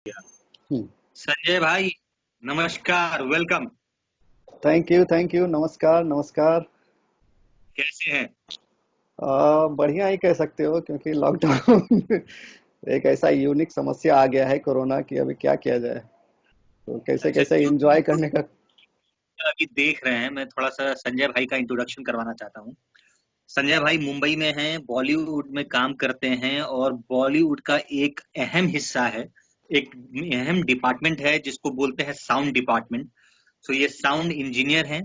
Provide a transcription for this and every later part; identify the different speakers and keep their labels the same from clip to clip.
Speaker 1: हम्म।
Speaker 2: संजय भाई, नमस्कार, welcome.
Speaker 1: Thank you, नमस्कार नमस्कार।
Speaker 2: कैसे हैं?
Speaker 1: बढ़िया ही कह सकते हो क्योंकि लॉकडाउन एक ऐसा यूनिक समस्या आ गया है कोरोना की। अभी क्या किया जाए, तो कैसे
Speaker 2: अच्छा,
Speaker 1: कैसे
Speaker 2: जो
Speaker 1: एंजॉय करने का।
Speaker 2: अभी देख रहे हैं, मैं थोड़ा सा संजय भाई का इंट्रोडक्शन करवाना चाहता हूँ। संजय भाई मुंबई में हैं, बॉलीवुड में काम करते हैं और बॉलीवुड का एक अहम हिस्सा है, एक अहम डिपार्टमेंट है जिसको बोलते हैं साउंड डिपार्टमेंट। तो ये साउंड इंजीनियर हैं।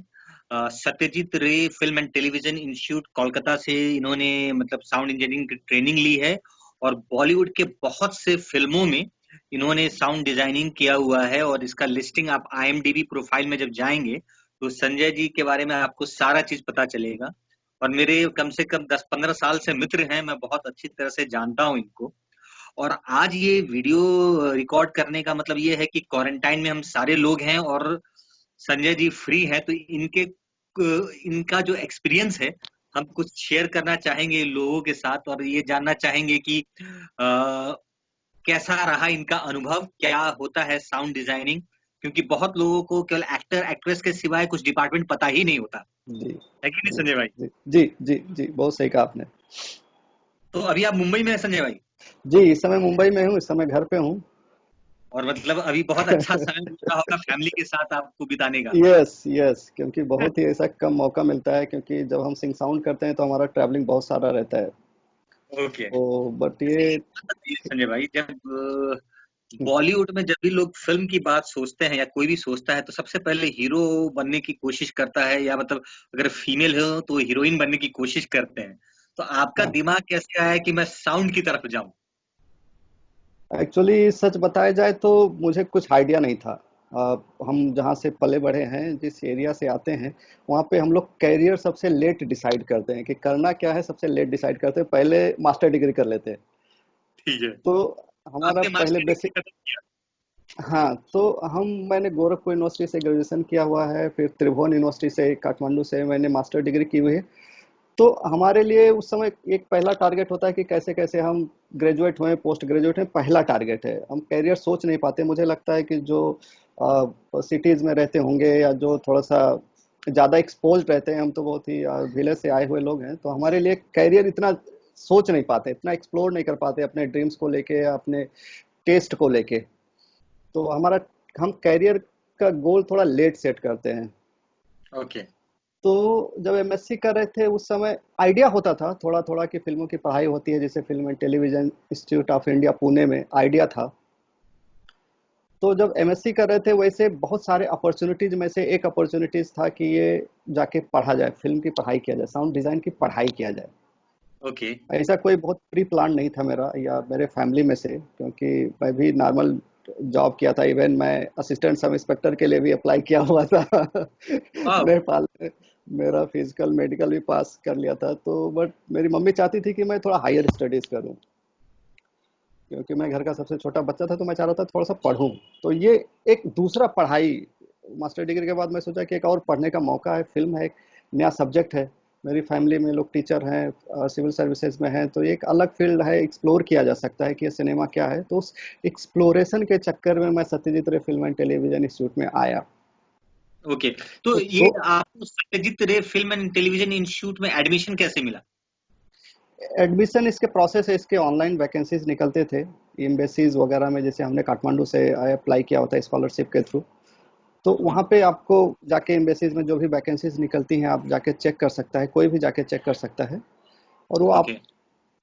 Speaker 2: सत्यजीत रे film and television institute Kolkata से इन्होंने मतलब साउंड इंजीनियरिंग की ट्रेनिंग ली है और बॉलीवुड के बहुत से फिल्मों में इन्होंने साउंड डिजाइनिंग किया हुआ है। और इसका लिस्टिंग आप आईएमडीबी प्रोफाइल में जब जाएंगे तो संजय जी के बारे में आपको सारा चीज पता चलेगा। और मेरे कम से कम 10-15 साल से मित्र हैं, मैं बहुत अच्छी तरह से जानता हूं इनको। और आज ये वीडियो रिकॉर्ड करने का मतलब ये है कि क्वारंटाइन में हम सारे लोग हैं और संजय जी फ्री हैं, तो इनका जो एक्सपीरियंस है हम कुछ शेयर करना चाहेंगे लोगों के साथ और ये जानना चाहेंगे कि कैसा रहा इनका अनुभव, क्या होता है साउंड डिजाइनिंग। क्योंकि बहुत लोगों को केवल एक्टर एक्ट्रेस के सिवाय कुछ डिपार्टमेंट पता ही नहीं होता
Speaker 1: जी
Speaker 2: है कि नहीं
Speaker 1: जी
Speaker 2: संजय भाई?
Speaker 1: जी जी जी जी, बहुत सही कहा आपने।
Speaker 2: तो अभी आप मुंबई में है संजय भाई?
Speaker 1: जी, इस समय मुंबई में हूँ, इस समय घर पे हूँ।
Speaker 2: और मतलब अभी बहुत अच्छा समय मिल रहा होगा फैमिली के साथ आपको बिताने का।
Speaker 1: यस यस, क्योंकि बहुत ही ऐसा कम मौका मिलता है, क्योंकि जब हम सिंग साउंड करते हैं तो हमारा ट्रैवलिंग बहुत सारा रहता है।
Speaker 2: ओके।
Speaker 1: तो बट
Speaker 2: अच्छा,
Speaker 1: ये
Speaker 2: एक बात बताइए संजय भाई, जब बॉलीवुड में जब भी लोग फिल्म की बात सोचते हैं या कोई भी सोचता है तो सबसे पहले हीरो बनने की कोशिश करता है, या मतलब अगर फीमेल हो तो हीरोइन बनने की कोशिश करते हैं। तो आपका
Speaker 1: हाँ,
Speaker 2: दिमाग कैसे आया कि मैं साउंड की तरफ जाऊं?
Speaker 1: एक्चुअली सच बताया जाए तो मुझे कुछ आइडिया नहीं था। हम जहाँ से पले बड़े हैं, जिस एरिया से आते हैं, वहाँ पे हम लोग कैरियर सबसे लेट डिसाइड करते हैं कि करना क्या है। सबसे लेट डिसाइड करते हैं, पहले मास्टर डिग्री कर लेते हैं।
Speaker 2: ठीक है।
Speaker 1: तो हमारा
Speaker 2: आपने
Speaker 1: पहले
Speaker 2: मास्टर डिग्री
Speaker 1: बेसिक।
Speaker 2: खत्म किया?
Speaker 1: हाँ, तो मैंने गोरखपुर यूनिवर्सिटी से ग्रेजुएशन किया हुआ है, फिर त्रिभुवन यूनिवर्सिटी से काठमांडू से मैंने मास्टर डिग्री की हुई है। तो हमारे लिए उस समय एक पहला टारगेट होता है कि कैसे कैसे हम ग्रेजुएट हुए, पोस्ट ग्रेजुएट हुए, पहला टारगेट है। हम कैरियर सोच नहीं पाते। मुझे लगता है कि जो सिटीज में रहते होंगे या जो थोड़ा सा ज़्यादा एक्सपोज रहते हैं, हम तो बहुत ही विलेज से आए हुए लोग हैं, तो हमारे लिए कैरियर इतना सोच नहीं पाते, इतना एक्सप्लोर नहीं कर पाते अपने ड्रीम्स को लेके या अपने टेस्ट को लेके। तो हमारा हम कैरियर का गोल थोड़ा लेट सेट करते हैं।
Speaker 2: ओके।
Speaker 1: तो जब एमएससी कर रहे थे उस समय आइडिया होता था थोड़ा थोड़ा कि फिल्मों की पढ़ाई होती है, जैसे film and television institute of India Pune में आइडिया था। तो जब एमएससी कर रहे थे, वैसे बहुत सारे अपॉर्चुनिटीज में से एक अपॉर्चुनिटीज था कि ये जाके पढ़ा जाए, फिल्म की पढ़ाई किया जाए, साउंड डिजाइन की पढ़ाई किया जाए।
Speaker 2: ओके।
Speaker 1: ऐसा कोई बहुत प्री प्लान नहीं था मेरा या मेरे फैमिली में से, क्योंकि मैं भी नॉर्मल जॉब किया था। इवन मैं असिस्टेंट सब इंस्पेक्टर के लिए भी अप्लाई किया हुआ था
Speaker 2: वाह।
Speaker 1: नेपाल में। मेरा फिजिकल मेडिकल भी पास कर लिया था। तो बट मेरी मम्मी चाहती थी कि मैं थोड़ा हायर स्टडीज करूं, क्योंकि मैं घर का सबसे छोटा बच्चा था, तो मैं चाह रहा था थोड़ा सा पढूं। तो ये एक दूसरा पढ़ाई, मास्टर डिग्री के बाद मैं सोचा कि एक और पढ़ने का मौका है। फिल्म है, एक नया सब्जेक्ट है। मेरी फैमिली में लोग टीचर हैं, सिविल सर्विसेज में हैं, तो एक अलग फील्ड है, एक्सप्लोर किया जा सकता है कि ये सिनेमा क्या है। तो उस एक्सप्लोरेशन के चक्कर में मैं सत्यजीत रे फिल्म एंड टेलीविजन इंस्टीट्यूट में आया।
Speaker 2: ओके। तो ये
Speaker 1: तो
Speaker 2: आपको सत्यजीत रे फिल्म एंड टेलीविजन इंस्टीट्यूट में एडमिशन कैसे मिला?
Speaker 1: एडमिशन इसके प्रोसेस है, इसके ऑनलाइन वैकेंसीज निकलते थे एम्बेसीज वगैरह में। जैसे हमने काठमांडू से अप्लाई किया होता है स्कॉलरशिप के थ्रू। तो वहाँ पे आपको जाके एम्बेसीज में जो भी वैकेंसीज निकलती हैं, आप जाके चेक कर सकता है, कोई भी जाके चेक कर सकता है। और वो आप
Speaker 2: ओके।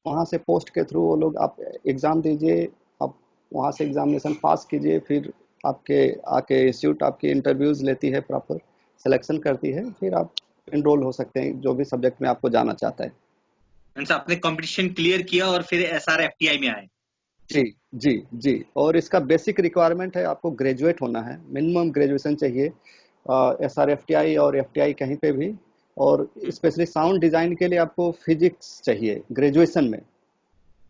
Speaker 1: वहाँ से पोस्ट के थ्रू वो लोग आप एग्ज़ाम दीजिए। आप वहाँ से एग्जामिनेशन पास कीजिए, फिर आपके आके इंस्टीट्यूट आपकी इंटरव्यूज़ लेती है, प्रॉपर सिलेक्शन करती है, फिर आप इनरोल हो सकते हैं जो भी सब्जेक्ट में आपको जाना चाहता है।
Speaker 2: मीन्स आपने कंपटीशन क्लियर किया और फिर एसआरएफटीआई में आए?
Speaker 1: जी जी जी। और इसका बेसिक रिक्वायरमेंट है, आपको ग्रेजुएट होना है, मिनिमम ग्रेजुएशन चाहिए। S R F T I और एफ टी आई कहीं पे भी। और स्पेशली साउंड डिज़ाइन के लिए आपको फिजिक्स चाहिए ग्रेजुएशन में।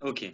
Speaker 2: ओके।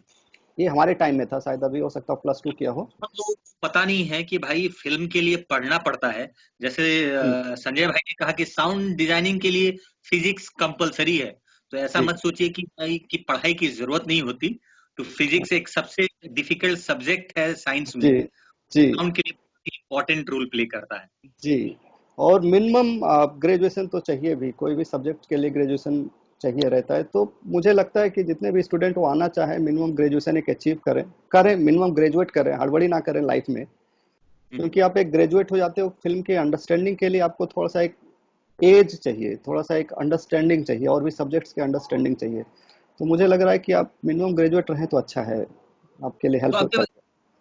Speaker 1: ये हमारे टाइम में था, शायद अभी हो सकता है प्लस टू किया हो।
Speaker 2: बहुत लोग पता नहीं है कि भाई फिल्म के लिए पढ़ना पड़ता है। जैसे
Speaker 1: हम्म,
Speaker 2: संजय भाई ने कहा कि साउंड डिजाइनिंग के लिए फिजिक्स कंपलसरी है। तो ऐसा
Speaker 1: जी
Speaker 2: मत सोचिए कि भाई की पढ़ाई की जरूरत नहीं होती। तो फिजिक्स एक सबसे डिफिकल्ट सब्जेक्ट है साइंस
Speaker 1: जी
Speaker 2: में।
Speaker 1: जी
Speaker 2: साउंड के लिए इम्पोर्टेंट रोल प्ले करता है।
Speaker 1: जी। और मिनिमम ग्रेजुएशन तो चाहिए भी, कोई भी सब्जेक्ट के लिए ग्रेजुएशन चाहिए रहता है। तो मुझे लगता है कि जितने भी स्टूडेंट वो आना चाहे मिनिमम ग्रेजुएशन एक अचीव करें, मिनिमम ग्रेजुएट करें, हड़बड़ी ना करें लाइफ में।
Speaker 2: हम्म।
Speaker 1: क्योंकि आप एक ग्रेजुएट हो जाते हो, फिल्म के अंडरस्टैंडिंग के लिए आपको थोड़ा सा एक एज चाहिए, थोड़ा सा एक अंडरस्टैंडिंग चाहिए, और भी सब्जेक्ट्स के अंडरस्टैंडिंग चाहिए। तो मुझे लग रहा है कि आप मिनिमम ग्रेजुएट रहें तो अच्छा है, आपके लिए
Speaker 2: तो
Speaker 1: हेल्प
Speaker 2: आप
Speaker 1: होता
Speaker 2: जब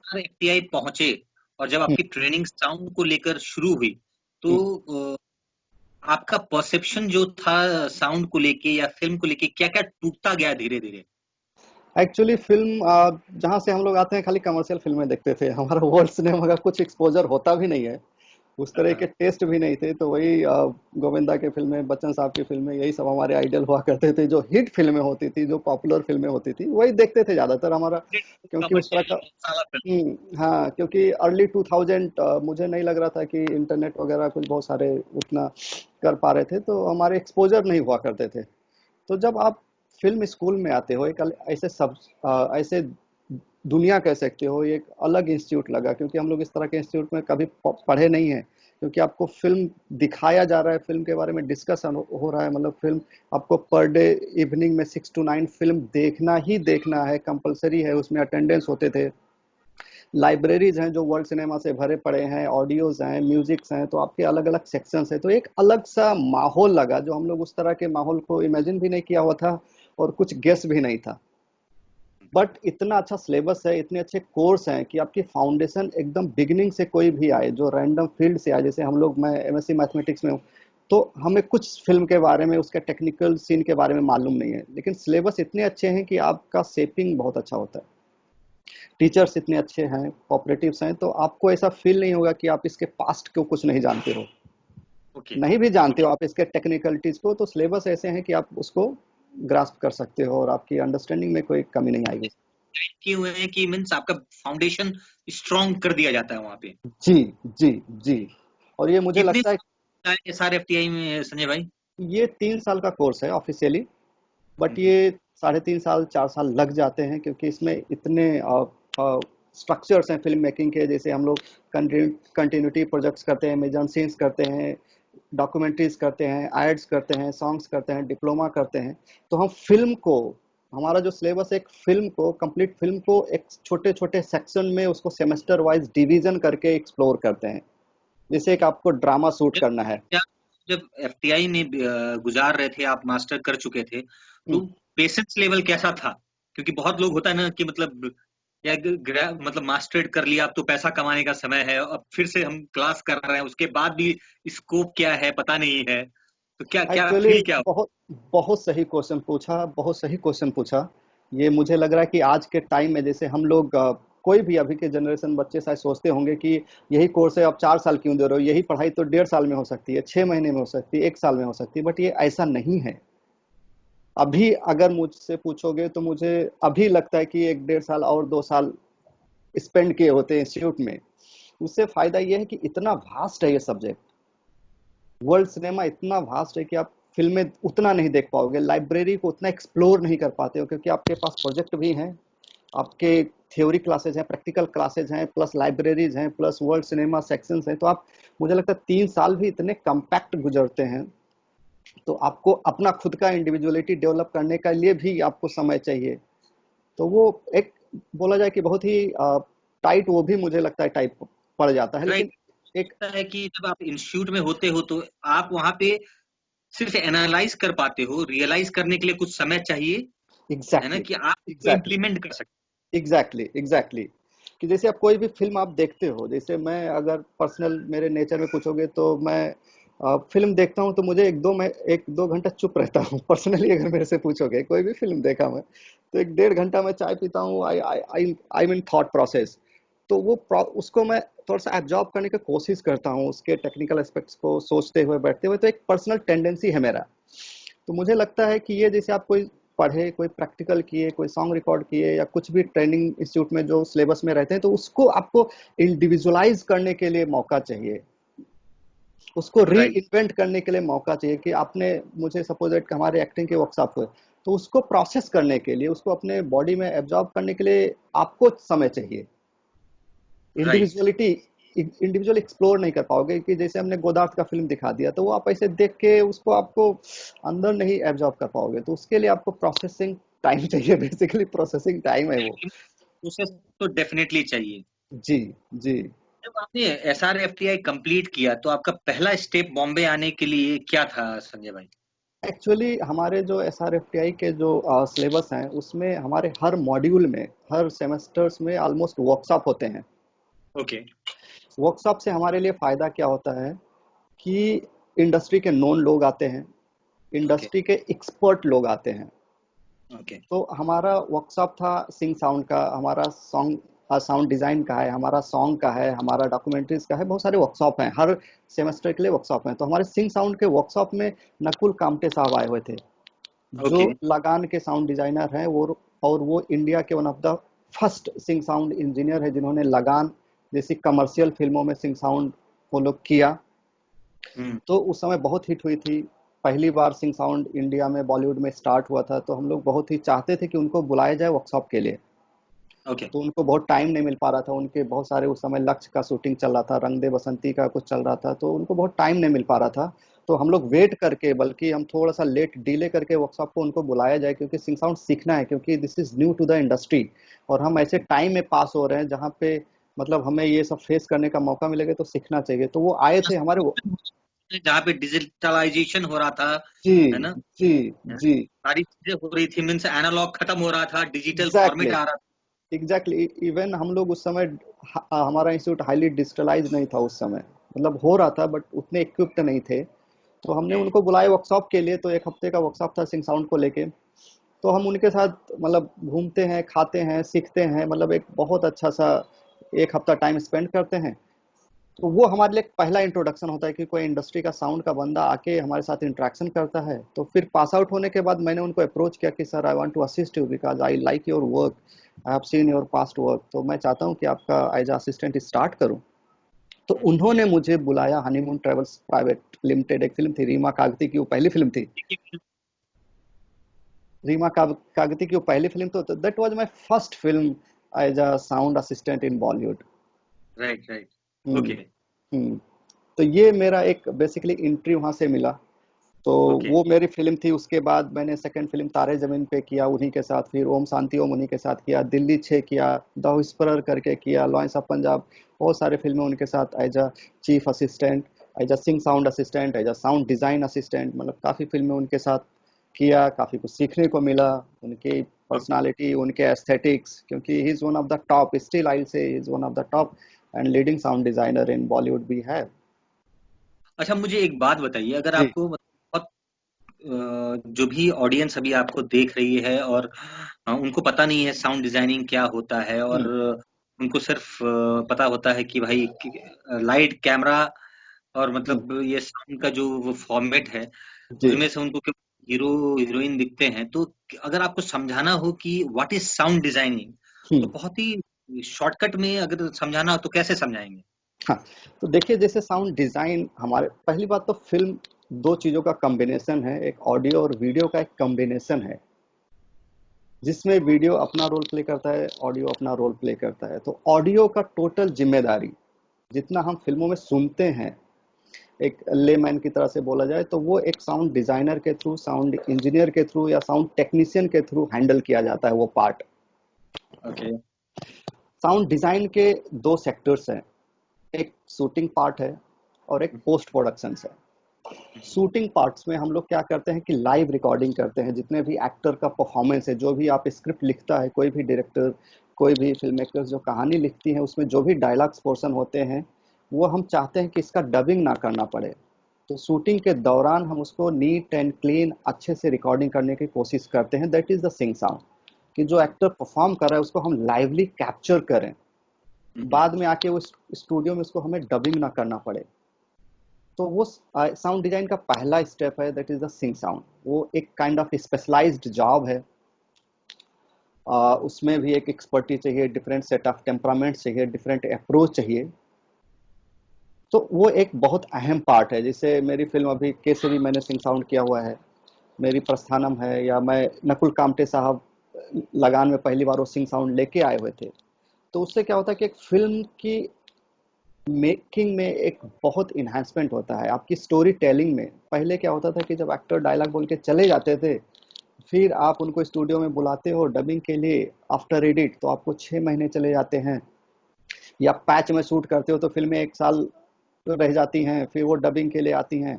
Speaker 1: है।
Speaker 2: एफटीआई पहुंचे और जब
Speaker 1: हम्म,
Speaker 2: आपकी ट्रेनिंग साउंड को लेकर शुरू हुई, तो
Speaker 1: हम्म।
Speaker 2: आपका परसेप्शन जो था साउंड को लेके या फिल्म को लेके क्या क्या टूटता गया धीरे धीरे?
Speaker 1: एक्चुअली फिल्म जहाँ से हम लोग आते हैं खाली कमर्शियल फिल्में देखते थे, हमारा वर्ल्ड सिनेमा का कुछ एक्सपोजर होता भी नहीं है, उस तरह के टेस्ट भी नहीं थे। तो वही गोविंदा की फिल्में, बच्चन साहब की फिल्में, यही सब हमारे आइडल हुआ करते थे। जो हिट फिल्में होती थी, जो पॉपुलर फिल्में होती थी, वही देखते थे ज्यादातर हमारा। क्योंकि उस तरह
Speaker 2: कमर्शियल
Speaker 1: का
Speaker 2: मसाला फिल्म।
Speaker 1: हाँ, क्योंकि अर्ली 2000 मुझे नहीं लग रहा था कि इंटरनेट वगैरह कुछ बहुत सारे उतना कर पा रहे थे, तो हमारे एक्सपोजर नहीं हुआ करते थे। तो जब आप फिल्म स्कूल में आते हो, एक ऐसे ऐसे दुनिया कह सकते हो, ये एक अलग इंस्टीट्यूट लगा, क्योंकि हम लोग इस तरह के इंस्टीट्यूट में कभी पढ़े नहीं है। क्योंकि आपको फिल्म दिखाया जा रहा है, फिल्म के बारे में डिस्कशन हो रहा है, मतलब फिल्म आपको पर डे इवनिंग में 6 to 9 फिल्म देखना ही देखना है, कंपलसरी है, उसमें अटेंडेंस होते थे। लाइब्रेरीज हैं जो वर्ल्ड सिनेमा से भरे पड़े हैं, ऑडियोज हैं, म्यूजिक्स हैं, तो आपके अलग अलग सेक्शंस हैं। तो एक अलग सा माहौल लगा, जो हम लोग उस तरह के माहौल को इमेजिन भी नहीं किया हुआ था, और कुछ गेस भी नहीं था। बट इतना अच्छा सिलेबस है, इतने अच्छे कोर्स हैं कि आपकी फाउंडेशन एकदम बिगिनिंग से, कोई भी आए जो रैंडम फील्ड से आए, जैसे हम लोग, मैं एमएससी मैथमेटिक्स में हूँ, तो हमें कुछ फिल्म के बारे में, उसके टेक्निकल सीन के बारे में मालूम नहीं है, लेकिन सिलेबस इतने अच्छे हैं कि आपका शेपिंग बहुत अच्छा होता है। टीचर्स इतने अच्छे हैं, कोऑपरेटिव्स हैं, तो आपको ऐसा फील नहीं होगा कि आप इसके पास्ट को कुछ नहीं जानते हो।
Speaker 2: ओके।
Speaker 1: नहीं भी जानते
Speaker 2: ओके।
Speaker 1: हो आप इसके टेक्निकलिटीज को, तो सिलेबस ऐसे हैं कि आप उसको ग्रास्प कर सकते हो, और आपकी अंडरस्टैंडिंग में कोई कमी नहीं आएगी।
Speaker 2: किए हुए हैं कि मीन्स आपका फाउंडेशन स्ट्रांग कर दिया जाता है वहां पे।
Speaker 1: जी जी जी। और ये मुझे
Speaker 2: कितने
Speaker 1: लगता है
Speaker 2: साल है एसआर एफटीआई में संजय भाई?
Speaker 1: ये 3 साल का कोर्स है ऑफिशियली, बट
Speaker 2: हम्म।
Speaker 1: ये 3.5 साल 4 साल लग जाते हैं, क्योंकि इसमें इतने स्ट्रक्चर्स हैं फिल्म मेकिंग के। जैसे हम लोग कंटिन्यूटी प्रोजेक्ट्स करते हैं, मेजर सीन्स करते हैं, डॉक्यूमेंट्रीज करते हैं, एड्स करते हैं, सॉन्ग्स करते हैं, डिप्लोमा करते हैं। तो हम फिल्म को, हमारा जो सिलेबस है, एक फिल्म को, कंप्लीट फिल्म को एक छोटे छोटे सेक्शन में उसको सेमेस्टर वाइज डिवीजन करके एक्सप्लोर करते हैं, जैसे एक आपको ड्रामा शूट
Speaker 2: जब
Speaker 1: करना है।
Speaker 2: जब जब एफटीआई में गुजार रहे थे, आप मास्टर कर चुके थे,
Speaker 1: हम्म,
Speaker 2: तो पेशेंस लेवल कैसा था? क्योंकि बहुत लोग होता है ना कि मतलब या मतलब मास्टर्ड कर लिया, अब तो पैसा कमाने का समय है, अब फिर से हम क्लास कर रहे हैं, उसके बाद भी स्कोप क्या है पता नहीं है, तो क्या क्या
Speaker 1: एक्चुअली
Speaker 2: फील क्या?
Speaker 1: बहुत बहुत सही क्वेश्चन पूछा, बहुत सही क्वेश्चन पूछा। ये मुझे लग रहा है कि आज के टाइम में, जैसे हम लोग कोई भी अभी के जनरेशन बच्चे शायद सोचते होंगे कि यही कोर्स है, आप 4 साल क्यों दे रहे हो, यही पढ़ाई तो 1.5 साल में हो सकती है, 6 महीने में हो सकती है, 1 साल में हो सकती है। बट ये ऐसा नहीं है। अभी अगर मुझसे पूछोगे तो मुझे अभी लगता है कि 1 1.5 साल और 2 साल स्पेंड किए होते हैं इंस्टीट्यूट में। उससे फायदा ये है कि इतना वास्ट है ये सब्जेक्ट, वर्ल्ड सिनेमा इतना वास्ट है कि आप फिल्में उतना नहीं देख पाओगे, लाइब्रेरी को उतना एक्सप्लोर नहीं कर पाते हो, क्योंकि आपके पास प्रोजेक्ट भी हैं, आपके थ्योरी क्लासेज हैं, प्रैक्टिकल क्लासेज हैं, प्लस लाइब्रेरीज हैं, प्लस वर्ल्ड सिनेमा सेक्शंस हैं। तो आप, मुझे लगता है 3 साल भी इतने कम्पैक्ट गुजरते हैं। तो आपको अपना खुद का इंडिविजुअलिटी डेवलप करने के लिए भी आपको समय चाहिए। तो वो एक, बोला जाए कि बहुत ही टाइट, वो भी मुझे लगता है टाइट पड़ जाता है,
Speaker 2: राइट।
Speaker 1: लेकिन एक
Speaker 2: लगता है कि जब आप इंस्टीट्यूट में होते हो तो आप वहां पे सिर्फ एनालाइज कर पाते हो, रियलाइज करने के लिए कुछ समय चाहिए, है ना,
Speaker 1: एग्जैक्टली
Speaker 2: कि आप इसको
Speaker 1: एग्जैक्टली
Speaker 2: इम्प्लीमेंट कर सकते
Speaker 1: एग्जैक्टली एग्जैक्टली। कि जैसे आप कोई भी फिल्म आप देखते हो, जैसे मैं अगर पर्सनल मेरे नेचर में पूछोगे तो मैं फिल्म देखता हूँ तो मुझे 1 2 घंटा चुप रहता हूँ पर्सनली। अगर मेरे से पूछोगे कोई भी फिल्म देखा मैं, तो 1 1.5 घंटा मैं चाय पीता हूँ, आई आई आई मीन थॉट प्रोसेस। तो वो उसको मैं थोड़ा सा एब्जॉर्ब करने की कोशिश करता हूँ, उसके टेक्निकल एस्पेक्ट्स को सोचते हुए, बैठते हुए। तो एक पर्सनल टेंडेंसी है मेरा। तो मुझे लगता है कि ये, जैसे आप कोई पढ़े, कोई प्रैक्टिकल किए, कोई सॉन्ग रिकॉर्ड किए, या कुछ भी ट्रेनिंग इंस्टीट्यूट में जो सिलेबस में रहते हैं, तो उसको आपको इंडिविजुअलाइज करने के लिए मौका चाहिए, उसको
Speaker 2: हो।
Speaker 1: री
Speaker 2: राइट।
Speaker 1: इन्वेंट करने के लिए मौका चाहिए। कि आपने, मुझे सपोज दैट हमारे एक्टिंग के वर्कशॉप हुए, तो उसको प्रोसेस करने के लिए, उसको अपने बॉडी में एब्जॉर्ब करने के लिए आपको समय चाहिए।
Speaker 2: राइट।
Speaker 1: इंडिविजुअलिटी इंडिविजुअल एक्सप्लोर नहीं कर पाओगे, कि जैसे हमने गोदावरी का फिल्म दिखा दिया तो वो आप ऐसे देख के उसको आपको अंदर नहीं एब्जॉर्ब कर पाओगे, तो उसके लिए आपको प्रोसेसिंग टाइम चाहिए, बेसिकली प्रोसेसिंग टाइम है वो।
Speaker 2: प्रोसेस तो डेफिनेटली चाहिए।
Speaker 1: जी जी।
Speaker 2: जब आपने SRFTI कंप्लीट किया तो आपका पहला स्टेप बॉम्बे आने के लिए क्या था संजय भाई?
Speaker 1: एक्चुअली हमारे जो SRFTI के जो सिलेबस हैं उसमें हमारे हर मॉड्यूल में, हर सेमेस्टर्स में ऑलमोस्ट वर्कशॉप होते हैं।
Speaker 2: ओके।
Speaker 1: वर्कशॉप से हमारे लिए फ़ायदा क्या होता है कि इंडस्ट्री के नोन लोग आते हैं,
Speaker 2: ओके।
Speaker 1: इंडस्ट्री के एक्सपर्ट लोग आते हैं।
Speaker 2: ओके।
Speaker 1: तो हमारा वर्कशॉप था सिंग साउंड का, हमारा सॉन्ग साउंड डिज़ाइन का है, हमारा सॉन्ग का है, हमारा डॉक्यूमेंट्रीज का है, बहुत सारे वर्कशॉप हैं, हर सेमेस्टर के लिए वर्कशॉप हैं। तो हमारे सिंग साउंड के वर्कशॉप में नकुल कामटे साहब आए हुए थे, जो
Speaker 2: ओके।
Speaker 1: लगान के साउंड डिजाइनर हैं वो, और वो इंडिया के one of the first sync sound engineer है जिन्होंने लगान जैसी कमर्शियल फिल्मों में सिंग साउंड वो लोग किया।
Speaker 2: हम्म।
Speaker 1: तो उस समय बहुत हिट हुई थी, पहली बार सिंग साउंड इंडिया में बॉलीवुड में स्टार्ट हुआ था, तो हम लोग बहुत ही चाहते थे कि उनको बुलाया जाए वर्कशॉप के लिए।
Speaker 2: ओके।
Speaker 1: तो उनको बहुत टाइम नहीं मिल पा रहा था, उनके बहुत सारे उस समय लक्ष्य का शूटिंग चल रहा था, रंग दे बसंती का कुछ चल रहा था, तो उनको बहुत टाइम नहीं मिल पा रहा था। तो हम लोग वेट करके, बल्कि हम थोड़ा सा लेट डिले करके वर्कशॉप को उनको बुलाया जाए, क्योंकि सिंग साउंड सीखना है, क्योंकि this is new to the industry, और हम ऐसे टाइम में पास हो रहे हैं जहाँ पे मतलब हमें ये सब फेस करने का मौका मिलेगा, तो सीखना चाहिए। तो वो आए थे हमारे
Speaker 2: जहाँ पे डिजिटलाइजेशन हो रहा था,
Speaker 1: जी
Speaker 2: है ना?
Speaker 1: जी जी।
Speaker 2: सारी चीजें हो रही थी, मीन्स एनालॉग खत्म हो रहा था, डिजिटल
Speaker 1: एग्जैक्टली
Speaker 2: फॉर्मेट आ रहा
Speaker 1: एग्जैक्टली। इवन हम लोग उस समय हमारा इंस्टीट्यूट हाईली डिजिटलाइज नहीं था उस समय, मतलब हो रहा था बट उतने इक्विप्ड नहीं थे। तो हमने
Speaker 2: था।
Speaker 1: उनको बुलाया वर्कशॉप के लिए, तो एक हफ्ते का वर्कशॉप था सिंग साउंड को लेके। तो हम उनके साथ मतलब घूमते हैं, खाते हैं, सीखते हैं, मतलब एक बहुत अच्छा सा एक हफ्ता टाइम स्पेंड करते हैं। तो वो हमारे लिए एक पहला इंट्रोडक्शन होता है कि कोई इंडस्ट्री का साउंड का बंदा आके हमारे साथ इंटरेक्शन करता है। तो फिर पास आउट होने के बाद मैंने उनको अप्रोच किया कि sir I want to assist you because I like your work, I have seen your past work, तो मैं चाहता हूँ कि आपका एज असिस्टेंट स्टार्ट करूँ। तो उन्होंने मुझे बुलाया, हनीमून ट्रेवल्स प्राइवेट लिमिटेड एक फिल्म थी, रीमा कागती की वो पहली फिल्म थी। कागती की वो पहली फिल्म, तो that was my first film as a sound assistant in Bollywood.
Speaker 2: Right, right.
Speaker 1: Hmm
Speaker 2: okay.
Speaker 1: Hmm. तो ये मेरा एक बेसिकली एंट्री वहां से मिला। तो
Speaker 2: ओके।
Speaker 1: वो मेरी फिल्म थी। उसके बाद मैंने सेकंड फिल्म तारे जमीन पे किया उन्हीं के साथ, फिर ओम शांति ओम उन्हीं के साथ किया, दिल्ली 6 किया, द विस्परर करके किया, लॉयंस ऑफ पंजाब, बहुत सारे फिल्में उनके साथ as a chief assistant, as a sync sound assistant, as a sound design assistant, मतलब काफ़ी फिल्में उनके साथ किया, काफ़ी कुछ सीखने को मिला। उनकी
Speaker 2: ओके।
Speaker 1: पर्सनालिटी, उनके एस्थेटिक्स, क्योंकि he is one of the top, still I say he is one of the top and leading sound designer in Bollywood भी है।
Speaker 2: अच्छा, मुझे एक बात बताइए, अगर
Speaker 1: जी।
Speaker 2: आपको बहुत जो भी ऑडियंस अभी आपको देख रही है और उनको पता नहीं है साउंड डिजाइनिंग क्या होता है, और
Speaker 1: हम्म।
Speaker 2: उनको सिर्फ पता होता है कि भाई लाइट, कैमरा और
Speaker 1: हम्म।
Speaker 2: मतलब ये साउंड का जो वो फॉर्मेट है,
Speaker 1: जी।
Speaker 2: उसमें से उनको हीरो हीरोइन दिखते हैं, तो अगर आपको समझाना हो कि व्हाट इज साउंड डिजाइनिंग, तो
Speaker 1: हम्म।
Speaker 2: बहुत ही शॉर्टकट में अगर समझाना हो तो कैसे समझाएंगे?
Speaker 1: हाँ, तो देखिए जैसे साउंड डिजाइन, हमारे पहली बात तो फिल्म दो चीजों का कॉम्बिनेशन है, एक ऑडियो और वीडियो का एक कॉम्बिनेशन है, जिसमें वीडियो अपना रोल प्ले करता है, ऑडियो अपना रोल प्ले करता है। तो ऑडियो का टोटल जिम्मेदारी जितना हम फिल्मों में सुनते हैं, एक लेमैन की तरह से बोला जाए तो वो एक साउंड डिजाइनर के थ्रू, साउंड इंजीनियर के थ्रू या साउंड टेक्नीशियन के थ्रू हैंडल किया जाता है वो पार्ट।
Speaker 2: ओके।
Speaker 1: साउंड डिजाइन के दो सेक्टर्स हैं, एक शूटिंग पार्ट है और एक पोस्ट प्रोडक्शन है। शूटिंग पार्ट्स में हम लोग क्या करते हैं कि लाइव रिकॉर्डिंग करते हैं, जितने भी एक्टर का परफॉर्मेंस है, जो भी आप स्क्रिप्ट लिखता है कोई भी डायरेक्टर, कोई भी फिल्म मेकर जो कहानी लिखती है, उसमें जो भी डायलॉग्स पोर्शन होते हैं वो हम चाहते हैं कि इसका डबिंग ना करना पड़े। तो शूटिंग के दौरान हम उसको नीट एंड क्लीन अच्छे से रिकॉर्डिंग करने की कोशिश करते हैं, that is the sync sound, कि जो एक्टर परफॉर्म कर रहा है उसको हम लाइवली कैप्चर करें, बाद में आके वो स्टूडियो में उसको हमें डबिंग ना करना पड़े। तो वो साउंड डिजाइन का पहला स्टेप है, that is the sync sound. वो एक काइंड ऑफ स्पेशलाइज्ड जॉब है। उसमें भी एक एक्सपर्टी चाहिए, डिफरेंट सेट ऑफ टेम्परामेंट चाहिए, डिफरेंट अप्रोच चाहिए। तो वो एक बहुत अहम पार्ट है। जैसे मेरी फिल्म अभी केसरी मैंने सिंग साउंड किया हुआ है, मेरी प्रस्थानम है, या मैं नकुल कामटे साहब लगान में पहली बार वो सिंग साउंड लेके आए हुए थे। तो उससे क्या होता है कि एक फिल्म की मेकिंग में एक बहुत इन्हांसमेंट होता है आपकी स्टोरी टेलिंग में। पहले क्या होता था कि जब एक्टर डायलॉग बोल के चले जाते थे, फिर आप उनको स्टूडियो में बुलाते हो डबिंग के लिए आफ्टर एडिट, तो आपको 6 महीने चले जाते हैं। या पैच में शूट करते हो तो फिल्में 1 साल रह जाती हैं, फिर वो डबिंग के लिए आती हैं।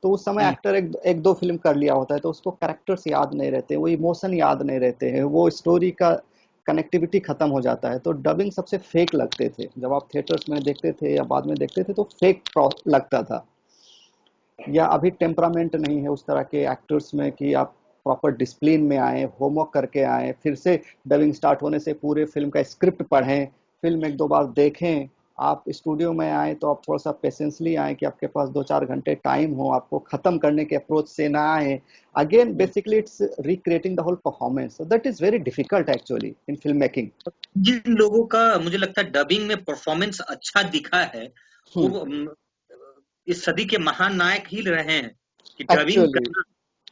Speaker 1: तो उस समय
Speaker 2: हम्म।
Speaker 1: एक्टर एक दो फिल्म कर लिया होता है, तो उसको कैरेक्टर्स याद नहीं रहते, वो इमोशन याद नहीं रहते हैं, वो स्टोरी का कनेक्टिविटी खत्म हो जाता है। तो डबिंग सबसे फेक लगते थे जब आप थिएटर्स में देखते थे या बाद में देखते थे, तो फेक लगता था। या अभी टेम्परामेंट नहीं है उस तरह के एक्टर्स में कि आप प्रॉपर डिसिप्लिन में आए, होमवर्क करके आए, फिर से डबिंग स्टार्ट होने से पूरे फिल्म का स्क्रिप्ट पढ़ें, फिल्म एक दो बार देखें। आप स्टूडियो में आए तो आप थोड़ा सा पेशेंसली आए कि आपके पास 2-4 घंटे टाइम हो, आपको खत्म करने के अप्रोच से ना आए। Again
Speaker 2: hmm.
Speaker 1: Basically it's recreating the whole performance, so that is very difficult actually in film making.
Speaker 2: जिन लोगों का मुझे लगता है डबिंग में परफॉर्मेंस अच्छा दिखा है, वो इस सदी के महान नायक ही रहे हैं कि डबिंग
Speaker 1: एक्चुअली
Speaker 2: करना।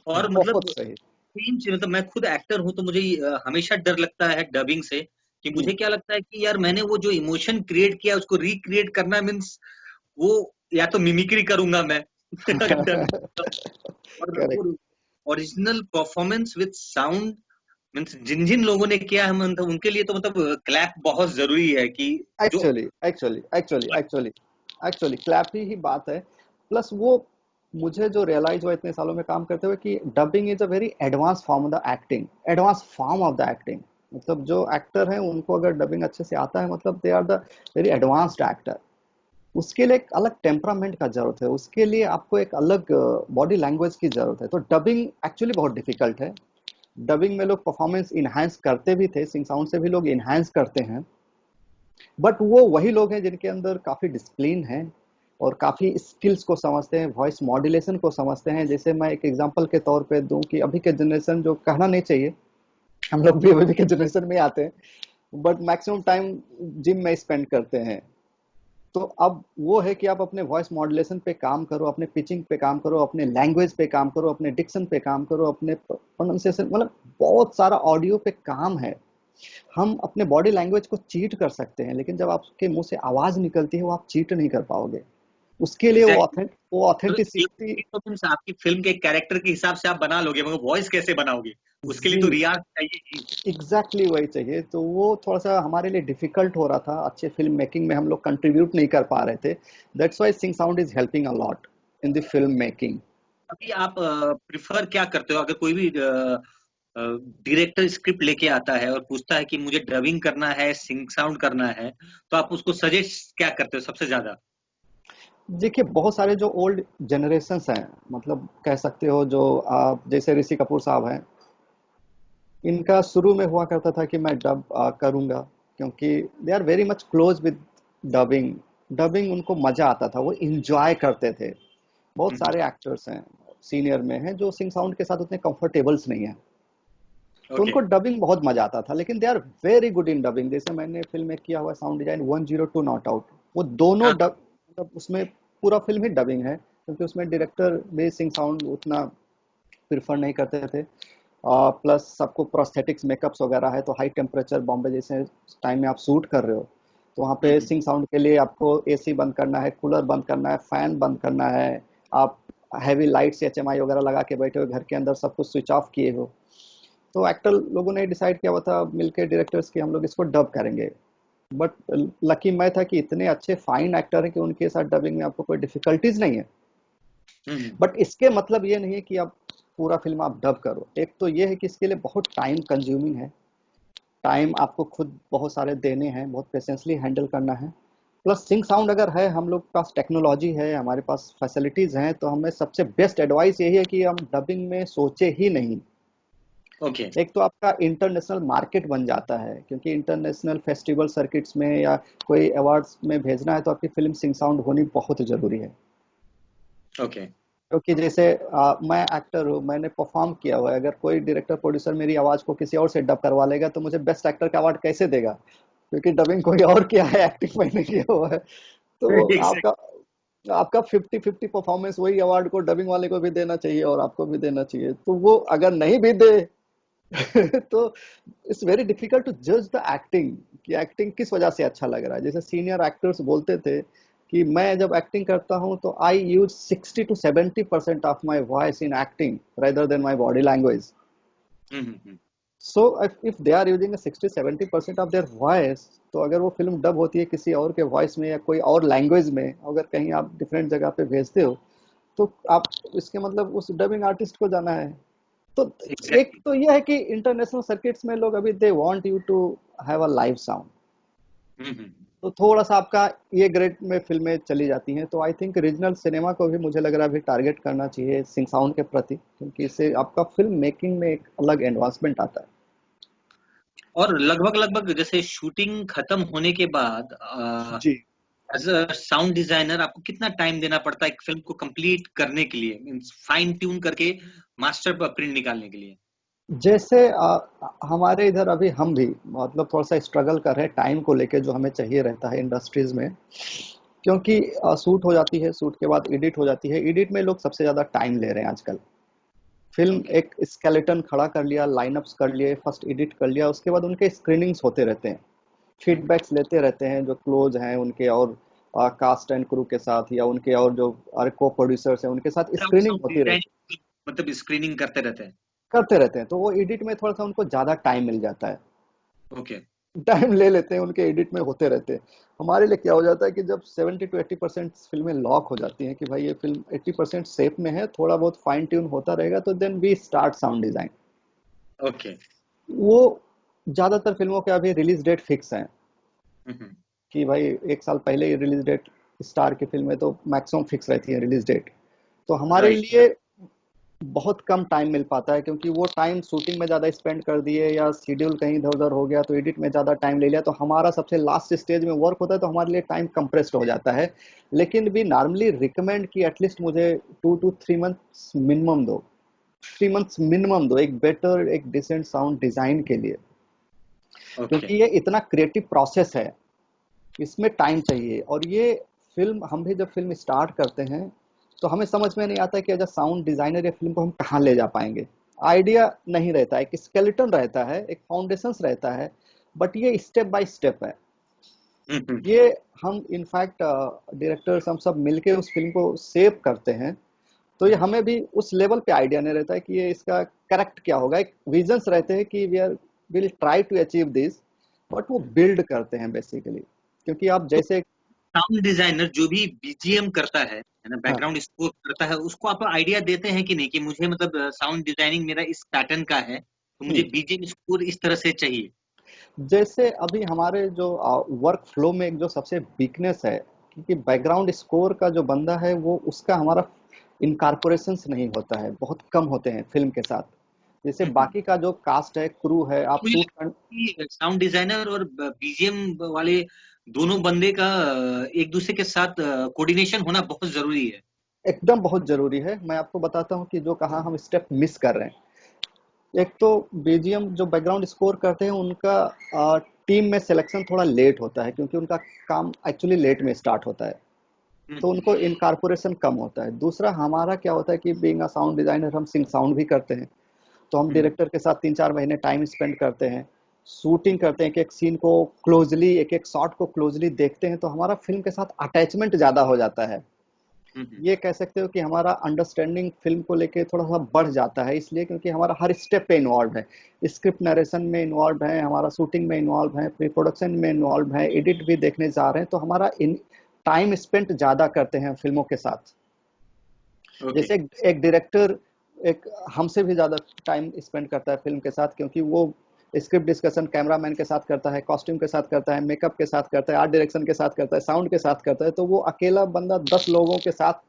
Speaker 2: और
Speaker 1: बहुत
Speaker 2: मतलब
Speaker 1: सही।
Speaker 2: मतलब मैं खुद एक्टर हूं, तो मुझे हमेशा डर लगता है डबिंग से, कि मुझे
Speaker 1: हम्म।
Speaker 2: क्या लगता है कि यार मैंने वो जो इमोशन क्रिएट किया उसको रिक्रिएट करना मीन्स वो या तो मिमिक्री करूंगा मैं अगर डबिंग,
Speaker 1: करेक्ट।
Speaker 2: और original performance with sound means जिन जिन लोगों ने किया है, मतलब उनके लिए तो मतलब क्लैप बहुत जरूरी है कि जो
Speaker 1: actually actually actually actually actually clap ही बात है। प्लस वो मुझे जो रियलाइज हुआ इतने सालों में काम करते हुए कि dubbing is a very advance form of the acting, advance form of the acting. मतलब जो एक्टर हैं उनको अगर डबिंग अच्छे से आता है, मतलब they are the very advanced actor. उसके लिए एक अलग टेम्परामेंट का जरूरत है, उसके लिए आपको एक अलग बॉडी लैंग्वेज की जरूरत है। तो डबिंग एक्चुअली बहुत डिफिकल्ट है। डबिंग में लोग परफॉर्मेंस इनहांस करते भी थे, सिंग साउंड से भी लोग इनहांस करते हैं, बट वो वही लोग हैं जिनके अंदर काफी डिसिप्लिन है और काफी स्किल्स को समझते हैं, वॉइस मॉड्यूलेशन को समझते हैं। जैसे मैं एक एग्जांपल के तौर पे दूं कि अभी के जनरेशन, जो कहना नहीं चाहिए, हम लोग भी अभी के जनरेशन में आते हैं, बट मैक्सिमम टाइम जिम में स्पेंड करते हैं। तो अब वो है कि आप अपने वॉइस मॉड्यूलेशन पे काम करो, अपने पिचिंग पे काम करो, अपने लैंग्वेज पे काम करो, अपने डिक्शन पे काम करो, अपने प्रोनाउंसिएशन, मतलब बहुत सारा ऑडियो पे काम है। हम अपने बॉडी लैंग्वेज को चीट कर सकते हैं, लेकिन जब आपके मुंह से आवाज निकलती है वो आप चीट नहीं कर पाओगे। उसके लिए
Speaker 2: एग्जैक्टली।
Speaker 1: वो
Speaker 2: तो
Speaker 1: ऑथेंटिसिटी।
Speaker 2: एक तो मीन्स आपकी फिल्म के कैरेक्टर के हिसाब से आप बना लोगे, मगर वॉइस कैसे बनाओगे? उसके लिए
Speaker 1: जी,
Speaker 2: तो रियाज चाहिए ही।
Speaker 1: एग्जैक्टली वही चाहिए। तो वो थोड़ा सा हमारे लिए डिफिकल्ट हो रहा था, अच्छे फिल्म मेकिंग में हम लोग कंट्रीब्यूट नहीं कर पा रहे थे। That's why sync sound is helping a lot in the film making.
Speaker 2: अभी आप प्रिफर क्या करते हो अगर कोई भी डायरेक्टर स्क्रिप्ट लेके आता है और पूछता है कि मुझे डबिंग करना है, सिंग साउंड करना है, तो आप उसको सजेस्ट क्या करते हो सबसे ज्यादा?
Speaker 1: देखिए, बहुत सारे जो ओल्ड जनरेशन्स हैं, मतलब कह सकते हो, जो आप जैसे ऋषि कपूर साहब हैं, इनका शुरू में हुआ करता था कि मैं डब करूंगा, क्योंकि they are very much close with dubbing. Dubbing उनको मजा आता था, वो इंजॉय करते थे। बहुत सारे एक्टर्स हैं सीनियर में हैं जो सिंग साउंड के साथ उतने कंफर्टेबल्स नहीं है, तो
Speaker 2: ओके।
Speaker 1: उनको डबिंग बहुत मजा आता था। लेकिन they are very good in dubbing. जैसे मैंने फिल्म में किया हुआ साउंड डिजाइन 102 नॉट आउट, वो दोनों
Speaker 2: हाँ।
Speaker 1: डब, मतलब उसमें पूरा फिल्म ही डबिंग है, क्योंकि उसमें डायरेक्टर भी सिंग साउंड उतना प्रिफर नहीं करते थे। प्लस सबको प्रोस्थेटिक्स मेकअप्स वगैरह है, तो हाई टेम्परेचर बॉम्बे जैसे टाइम में आप शूट कर रहे हो, तो वहाँ पे
Speaker 2: हम्म।
Speaker 1: सिंग साउंड के लिए आपको एसी बंद करना है, कूलर बंद करना है, फैन बंद करना है। आप हैवी लाइट्स एचएमआई वगैरह लगा के बैठे हो घर के अंदर, सब कुछ स्विच ऑफ किए हो। तो एक्टर लोगों ने डिसाइड किया हुआ था मिलके डायरेक्टर्स कि हम लोग इसको डब करेंगे। बट लकी मैं था कि इतने अच्छे फाइन एक्टर हैं कि उनके साथ डबिंग में आपको कोई डिफिकल्टीज नहीं है।
Speaker 2: हम्म।
Speaker 1: बट इसके मतलब ये नहीं है कि आप पूरा फिल्म आप डब करो। एक तो ये है कि इसके लिए बहुत टाइम कंज्यूमिंग है, टाइम आपको खुद बहुत सारे देने हैं, बहुत पेशेंसली हैंडल करना है। प्लस सिंक साउंड अगर है, हम लोग के पास टेक्नोलॉजी है, हमारे पास फैसिलिटीज हैं, तो हमें सबसे बेस्ट एडवाइस यही है कि हम डबिंग में सोचे ही नहीं।
Speaker 2: ओके।
Speaker 1: एक तो आपका इंटरनेशनल मार्केट बन जाता है, क्योंकि इंटरनेशनल फेस्टिवल सर्किट्स में या कोई अवार्ड्स में भेजना है तो आपकी फिल्म सिंग साउंड होनी बहुत जरूरी है।
Speaker 2: ओके।
Speaker 1: क्योंकि जैसे मैं एक्टर हूँ, मैंने परफॉर्म किया हुआ है, अगर कोई डायरेक्टर प्रोड्यूसर मेरी आवाज को किसी और से डब करवा लेगा तो मुझे बेस्ट एक्टर का अवार्ड कैसे देगा? क्योंकि डबिंग कोई और किया है, एक्टिंग मैंने किया हुआ है। तो
Speaker 2: एग्जैक्ट।
Speaker 1: आपका आपका 50-50 परफॉर्मेंस वही अवार्ड को डबिंग वाले को भी देना चाहिए और आपको भी देना चाहिए। तो वो अगर नहीं भी दे तो इट्स वेरी डिफिकल्ट टू जज द एक्टिंग, कि एक्टिंग किस वजह से अच्छा लग रहा है। जैसे सीनियर एक्टर्स बोलते थे कि मैं जब एक्टिंग करता हूं तो I use 60 to 70% of my voice in acting rather than my body language.
Speaker 2: Hmm.
Speaker 1: So if they are using 60-70% of their voice, तो अगर वो फिल्म डब होती है किसी और के वॉइस में या कोई और लैंग्वेज में, अगर कहीं आप डिफरेंट जगह पे भेजते हो, तो आप इसके मतलब उस डबिंग आर्टिस्ट को जाना है। तो एक
Speaker 2: एग्जैक्टली।
Speaker 1: तो यह है कि इंटरनेशनल सर्किट्स में लोग अभी they want you to have a live sound,
Speaker 2: hmm.
Speaker 1: तो थोड़ा सा आपका ये ग्रेड में फिल्में चली जाती हैं। तो आई थिंक रीजनल सिनेमा को भी मुझे लग रहा है अभी टारगेट करना चाहिए सिंग साउंड के प्रति, क्योंकि इससे आपका फिल्म मेकिंग में एक अलग एडवांसमेंट आता है।
Speaker 2: और लगभग लगभग जैसे शूटिंग खत्म होने के बाद
Speaker 1: जी।
Speaker 2: एज अ साउंड डिजाइनर आपको कितना टाइम देना पड़ता है एक फिल्म को कंप्लीट करने के लिए, मींस फाइन ट्यून करके मास्टर प्रिंट निकालने के लिए?
Speaker 1: जैसे हमारे इधर अभी हम भी मतलब थोड़ा सा स्ट्रगल कर रहे हैं टाइम को लेके, जो हमें चाहिए रहता है इंडस्ट्रीज में। क्योंकि शूट हो जाती है, शूट के बाद एडिट हो जाती है, एडिट में लोग सबसे ज्यादा टाइम ले रहे हैं आजकल। Film
Speaker 2: okay.
Speaker 1: एक स्केलेटन खड़ा कर लिया, लाइनअप्स कर लिए, फर्स्ट एडिट कर लिया, उसके बाद उनके स्क्रीनिंग्स होते रहते हैं, फीडबैक्स लेते रहते हैं जो क्लोज हैं उनके और कास्ट एंड क्रू के साथ, या उनके और जो को प्रोड्यूसर्स हैं उनके साथ स्क्रीनिंग
Speaker 2: साउंड
Speaker 1: होती रहती
Speaker 2: डिजाइन मतलब स्क्रीनिंग करते रहते हैं?
Speaker 1: करते रहते हैं। तो वो एडिट में थोड़ा सा उनको ज्यादा टाइम मिल जाता है,
Speaker 2: ओके।
Speaker 1: टाइम ले लेते हैं, उनके एडिट में होते रहते हैं। हमारे लिए क्या हो जाता है कि जब 70 to 80% फिल्में लॉक हो जाती हैं कि भाई ये फिल्म 80% सेफ में है, थोड़ा बहुत फाइन ट्यून होता रहेगा, तो then we start sound design.
Speaker 2: Okay.
Speaker 1: वो ज्यादातर फिल्मों के अभी रिलीज डेट फिक्स है,
Speaker 2: हम्म।
Speaker 1: कि भाई एक साल पहले ही रिलीज डेट, स्टार की फिल्में तो मैक्सिमम फिक्स रहती है रिलीज डेट। तो हमारे
Speaker 2: राइट।
Speaker 1: लिए बहुत कम टाइम मिल पाता है, क्योंकि वो टाइम शूटिंग में ज्यादा स्पेंड कर दिए या शेड्यूल कहीं इधर उधर हो गया तो एडिट में ज्यादा टाइम ले लिया, तो हमारा सबसे लास्ट स्टेज में वर्क होता है, तो हमारे लिए टाइम कंप्रेस्ड हो जाता है। लेकिन भी नॉर्मली रिकमेंड कि एटलीस्ट मुझे 2 to 3 मंथ्स मिनिमम दो, 3 मंथ्स मिनिमम दो एक बेटर एक डिसेंट साउंड डिजाइन के लिए।
Speaker 2: ओके।
Speaker 1: क्योंकि ये इतना क्रिएटिव प्रोसेस है, इसमें टाइम चाहिए। और ये फिल्म हम भी जब फिल्म स्टार्ट करते हैं तो हमें समझ में नहीं आता कि एज अ साउंड डिजाइनर ये फिल्म को हम कहाँ ले जा पाएंगे। आइडिया नहीं रहता है, एक स्केलेटन रहता है, एक फाउंडेशन रहता है, बट ये स्टेप बाय स्टेप है।
Speaker 2: हम्म।
Speaker 1: ये हम इनफैक्ट डायरेक्टर्स हम सब मिलके उस फिल्म को सेव करते हैं, तो ये हमें भी उस लेवल पे आइडिया नहीं रहता है कि ये इसका करेक्ट क्या होगा। एक विजन्स रहते हैं कि we are will try to achieve this, but वो बिल्ड करते हैं बेसिकली। क्योंकि आप
Speaker 2: तो
Speaker 1: जैसे
Speaker 2: साउंड डिजाइनर जो भी बीजीएम करता है ना,
Speaker 1: हाँ
Speaker 2: बैकग्राउंड स्कोर करता है, उसको आप आइडिया देते हैं कि नहीं कि मुझे मतलब साउंड डिजाइनिंग मेरा इस पैटर्न का है तो मुझे
Speaker 1: हम्म,
Speaker 2: बीजीएम स्कोर इस तरह से चाहिए?
Speaker 1: जैसे अभी हमारे जो वर्क फ्लो में एक जो सबसे वीकनेस है, क्योंकि बैकग्राउंड स्कोर का जो बंदा है वो उसका हमारा इनकारपोरेशंस नहीं होता है, बहुत कम होते हैं फिल्म के साथ। जैसे
Speaker 2: हम्म।
Speaker 1: बाकी का जो कास्ट है, क्रू है, आप
Speaker 2: मुझे
Speaker 1: शूट
Speaker 2: लगता है कि साउंड डिजाइनर और बीजीएम वाले दोनों बंदे का एक दूसरे के साथ कोऑर्डिनेशन होना बहुत जरूरी है।
Speaker 1: एकदम बहुत जरूरी है। मैं आपको बताता हूँ कि जो कहाँ हम स्टेप मिस कर रहे हैं। एक तो बीजीएम जो बैकग्राउंड स्कोर करते हैं उनका टीम में सिलेक्शन थोड़ा लेट होता है, क्योंकि उनका काम एक्चुअली लेट में स्टार्ट होता है, तो
Speaker 2: हम्म।
Speaker 1: उनको इनकारपोरेशन कम होता है। दूसरा हमारा क्या होता है कि बीइंग अ साउंड डिजाइनर हम सिंग साउंड भी करते हैं, तो हम
Speaker 2: हम्म।
Speaker 1: डायरेक्टर के साथ 3-4 महीने टाइम स्पेंड करते हैं, शूटिंग करते हैं, एक एक सीन को क्लोजली, एक एक शॉट को क्लोजली देखते हैं, तो हमारा फिल्म के साथ अटैचमेंट ज्यादा हो जाता है।
Speaker 2: हम्म।
Speaker 1: ये कह सकते हो कि हमारा अंडरस्टैंडिंग फिल्म को लेके थोड़ा सा बढ़ जाता है, इसलिए क्योंकि हमारा हर स्टेप पे इन्वॉल्व है, स्क्रिप्ट नरेशन में इन्वॉल्व है, हमारा शूटिंग में इन्वॉल्व है, प्री प्रोडक्शन में इन्वॉल्व है, एडिट भी देखने जा रहे हैं, तो हमारा इन टाइम स्पेंड ज्यादा करते हैं फिल्मों के साथ।
Speaker 2: ओके।
Speaker 1: जैसे एक डायरेक्टर एक हमसे भी ज्यादा टाइम स्पेंड करता है फिल्म के साथ, क्योंकि वो स्क्रिप्ट डिस्कशन कैमरामैन के साथ करता है, कॉस्ट्यूम के साथ करता है, मेकअप के साथ करता है, आर्ट डायरेक्शन के साथ करता है, साउंड के साथ करता है, तो वो अकेला बंदा 10 लोगों के साथ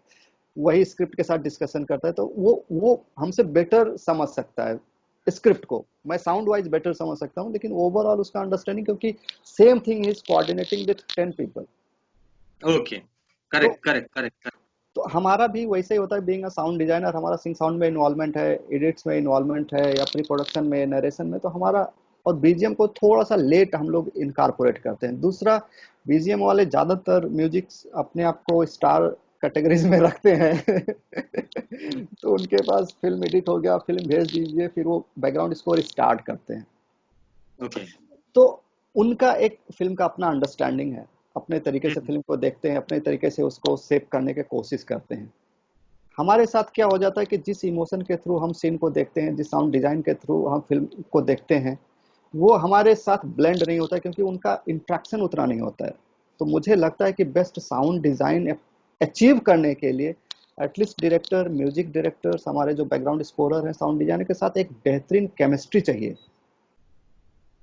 Speaker 1: वही स्क्रिप्ट के साथ डिस्कशन करता है, तो वो हमसे बेटर समझ सकता है स्क्रिप्ट को। मैं साउंड वाइज बेटर समझ सकता हूँ, लेकिन ओवरऑल उसका अंडरस्टैंडिंग, क्योंकि same thing is coordinating with 10 people.
Speaker 2: Okay.
Speaker 1: तो
Speaker 2: करेक्ट करेक्ट करेक्ट।
Speaker 1: तो हमारा भी वैसे ही होता है, बीइंग अ साउंड डिजाइनर हमारा सिंग साउंड में इन्वॉल्वमेंट है, एडिट्स में इन्वॉल्वमेंट है, या प्री प्रोडक्शन में, नरेशन में, तो हमारा और बीजीएम को थोड़ा सा लेट हम लोग इनकारपोरेट करते हैं। दूसरा, बीजीएम वाले ज्यादातर म्यूजिक अपने आप को स्टार कैटेगरीज में रखते हैं। तो उनके पास फिल्म एडिट हो गया, फिल्म भेज दीजिए, फिर वो बैकग्राउंड स्कोर स्टार्ट करते हैं।
Speaker 2: ओके।
Speaker 1: तो उनका एक फिल्म का अपना अंडरस्टैंडिंग है, अपने तरीके से फिल्म को देखते हैं, अपने तरीके से उसको सेव करने की कोशिश करते हैं। हमारे साथ क्या हो जाता है कि जिस इमोशन के थ्रू हम सीन को देखते हैं, जिस साउंड डिजाइन के थ्रू हम फिल्म को देखते हैं, वो हमारे साथ ब्लेंड नहीं होता है, क्योंकि उनका इंट्रैक्शन उतना नहीं होता है। तो मुझे लगता है कि बेस्ट साउंड डिजाइन अचीव करने के लिए एटलीस्ट डायरेक्टर, म्यूजिक डायरेक्टर्स, हमारे जो बैकग्राउंड स्कोरर हैं, साउंड डिजाइनर के साथ एक बेहतरीन केमिस्ट्री चाहिए।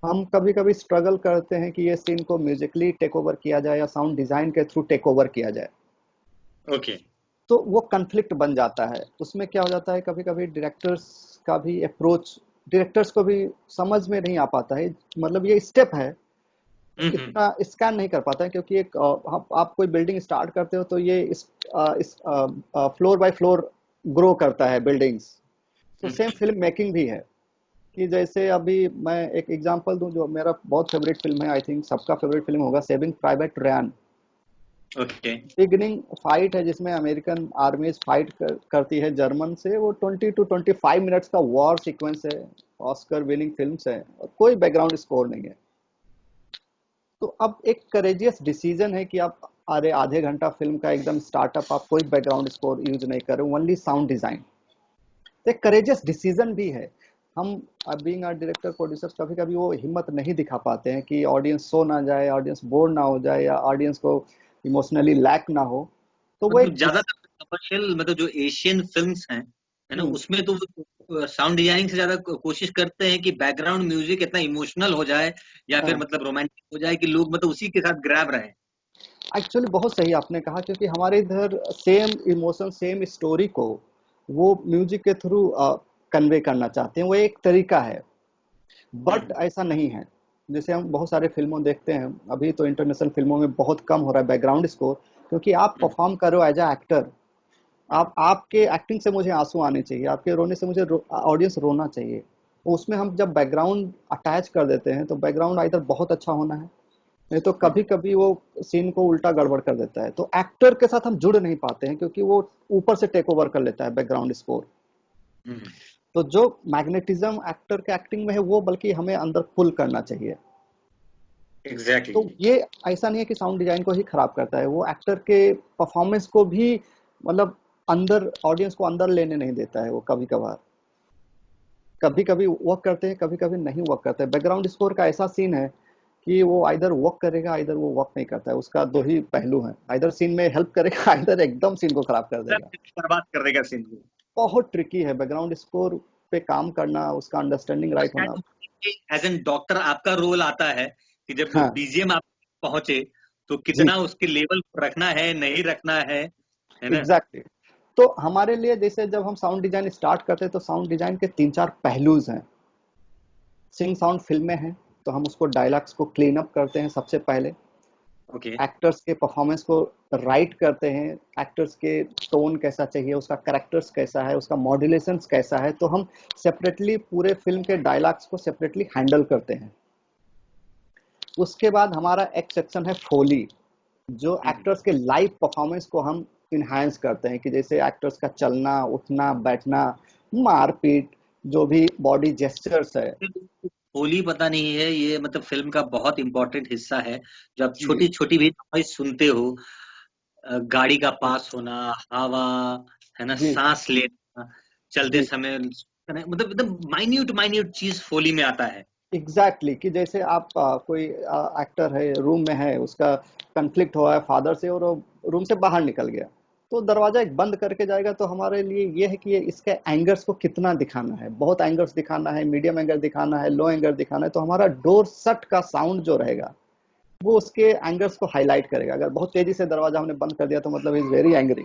Speaker 1: हम कभी कभी स्ट्रगल करते हैं कि ये सीन को म्यूजिकली टेक ओवर किया जाए या साउंड डिजाइन के थ्रू टेक ओवर किया जाए।
Speaker 2: ओके।
Speaker 1: तो वो कन्फ्लिक्ट बन जाता है। उसमें क्या हो जाता है, कभी कभी डायरेक्टर्स का भी अप्रोच डायरेक्टर्स को भी समझ में नहीं आ पाता है। मतलब ये स्टेप है, इतना स्कैन नहीं कर पाता है, क्योंकि एक आप कोई बिल्डिंग स्टार्ट करते हो तो ये इस फ्लोर बाय फ्लोर ग्रो करता है बिल्डिंग्स। तो सेम फिल्म मेकिंग भी है, कि जैसे अभी मैं एक एग्जांपल दूं, जो मेरा बहुत फेवरेट फिल्म है, आई थिंक सबका फेवरेट फिल्म होगा, सेविंग प्राइवेट रैन।
Speaker 2: ओके।
Speaker 1: बिगनिंग फाइट है जिसमें अमेरिकन आर्मीज फाइट करती है जर्मन से, वो 20 to 25 मिनट्स का वॉर सीक्वेंस है, ऑस्कर विनिंग फिल्म है, और कोई बैकग्राउंड स्कोर नहीं है। तो अब एक करेजियस डिसीजन है कि आप अरे आधे घंटा फिल्म का एकदम स्टार्टअप आप कोई बैकग्राउंड स्कोर यूज नहीं कर रहे, ओनली साउंड डिजाइन। तो एक करेजियस डिसीजन भी है। हम बीइंग अ डायरेक्टर प्रोड्यूसर्स कभी कभी वो हिम्मत नहीं दिखा पाते हैं कि ऑडियंस सो ना जाए, ऑडियंस बोर ना हो जाए, या ऑडियंस को इमोशनली लैक ना हो। तो वो
Speaker 2: मतलब
Speaker 1: एक
Speaker 2: ज्यादातर कमर्शियल, मतलब जो एशियन फिल्म्स हैं, है ना,
Speaker 1: हम्म,
Speaker 2: उसमें तो साउंड डिजाइनिंग से ज्यादा कोशिश करते हैं कि बैकग्राउंड म्यूजिक इतना इमोशनल हो जाए या फिर
Speaker 1: हाँ,
Speaker 2: मतलब रोमांटिक हो जाए कि लोग मतलब उसी के साथ ग्रैब रहे।
Speaker 1: एक्चुअली बहुत सही आपने कहा, क्योंकि हमारे इधर सेम इमोशन, सेम स्टोरी को वो म्यूजिक के थ्रू कन्वे करना चाहते हैं, वो एक तरीका है। बट
Speaker 2: हम्म।
Speaker 1: ऐसा नहीं है। जैसे हम बहुत सारे फिल्मों देखते हैं, अभी तो इंटरनेशनल फिल्मों में बहुत कम हो रहा है बैकग्राउंड स्कोर, क्योंकि आप
Speaker 2: हम्म।
Speaker 1: परफॉर्म करो एज अ एक्टर।
Speaker 2: हम्म।
Speaker 1: आपके एक्टिंग से मुझे आंसू आने चाहिए, आपके रोने से मुझे ऑडियंस रोना चाहिए। उसमें हम जब बैकग्राउंड अटैच कर देते हैं, तो बैकग्राउंड आइदर बहुत अच्छा होना है, नहीं तो कभी
Speaker 2: हम्म।
Speaker 1: कभी वो सीन को उल्टा गड़बड़ कर देता है। तो एक्टर के साथ हम जुड़ नहीं पाते हैं, क्योंकि वो ऊपर से टेक ओवर कर लेता है बैकग्राउंड स्कोर।
Speaker 2: हम्म।
Speaker 1: तो जो मैग्नेटिज्म एक्टर के एक्टिंग में है, वो बल्कि हमें अंदर पुल करना चाहिए। तो
Speaker 2: एग्जैक्टली।
Speaker 1: ये ऐसा नहीं है कि साउंड डिजाइन को ही खराब करता है, वो एक्टर के परफॉर्मेंस को भी, मतलब अंदर, ऑडियंस को अंदर लेने नहीं देता है। वो कभी कभार, कभी कभी वर्क करते हैं, कभी कभी नहीं वर्क करते हैं। बैकग्राउंड स्कोर का ऐसा सीन है कि वो आइदर वर्क करेगा, आइदर वो वर्क नहीं करता है। उसका दो ही पहलू है, आइदर सीन में हेल्प करेगा, आइदर एकदम सीन को खराब कर देगा।
Speaker 2: बर्बाद कर देगा सीन को।
Speaker 1: बहुत ट्रिकी है बैकग्राउंड स्कोर पे काम करना, उसका अंडरस्टैंडिंग राइट होना।
Speaker 2: एज एन डॉक्टर आपका रोल आता है कि जब
Speaker 1: हाँ
Speaker 2: बीजीएम आप पहुंचे तो
Speaker 1: जी,
Speaker 2: कितना उसके लेवल पर रखना है, नहीं रखना है ना।
Speaker 1: Exactly exactly. तो हमारे लिए जैसे जब हम साउंड डिजाइन स्टार्ट करते हैं, तो साउंड डिजाइन के तीन चार पहलूज हैं। सिंग साउंड फिल्म में है, तो हम उसको डायलॉग्स को क्लीन अप करते हैं सबसे पहले।
Speaker 2: ओके।
Speaker 1: एक्टर्स के परफॉर्मेंस को राइट करते हैं, एक्टर्स के टोन कैसा चाहिए, उसका करेक्टर्स कैसा है, उसका मॉड्यूलेशन कैसा है। तो हम सेपरेटली पूरे फिल्म के डायलॉग्स को सेपरेटली हैंडल करते हैं। उसके बाद हमारा एक सेक्शन है फोली, जो
Speaker 2: हम्म।
Speaker 1: एक्टर्स के लाइव परफॉर्मेंस को हम इनहांस करते हैं, कि जैसे एक्टर्स का चलना, उठना, बैठना, मारपीट, जो भी बॉडी जेस्चर्स है।
Speaker 2: होली पता नहीं है ये, मतलब फिल्म का बहुत इंपॉर्टेंट हिस्सा है। जो आप
Speaker 1: जी
Speaker 2: छोटी छोटी भी नॉइज सुनते हो, गाड़ी का पास होना, हवा, है ना,
Speaker 1: जी
Speaker 2: सांस लेना चलते
Speaker 1: जी,
Speaker 2: समय, मतलब एकदम माइन्यूट माइन्यूट चीज फोली में आता है।
Speaker 1: एग्जैक्टली exactly, कि जैसे आप कोई एक्टर है, रूम में है, उसका कंफ्लिक्ट हुआ है फादर से, और वो रूम से बाहर निकल गया, तो दरवाजा एक बंद करके जाएगा। तो हमारे लिए ये है कि ये इसके एंगर्स को कितना दिखाना है, बहुत एंगर्स दिखाना है, मीडियम एंगर दिखाना है, लो एंगर दिखाना है। तो हमारा डोर सट का साउंड जो रहेगा, वो उसके एंगर्स को हाईलाइट करेगा। अगर बहुत तेजी से दरवाजा हमने बंद कर दिया, तो मतलब इज वेरी एंग्री।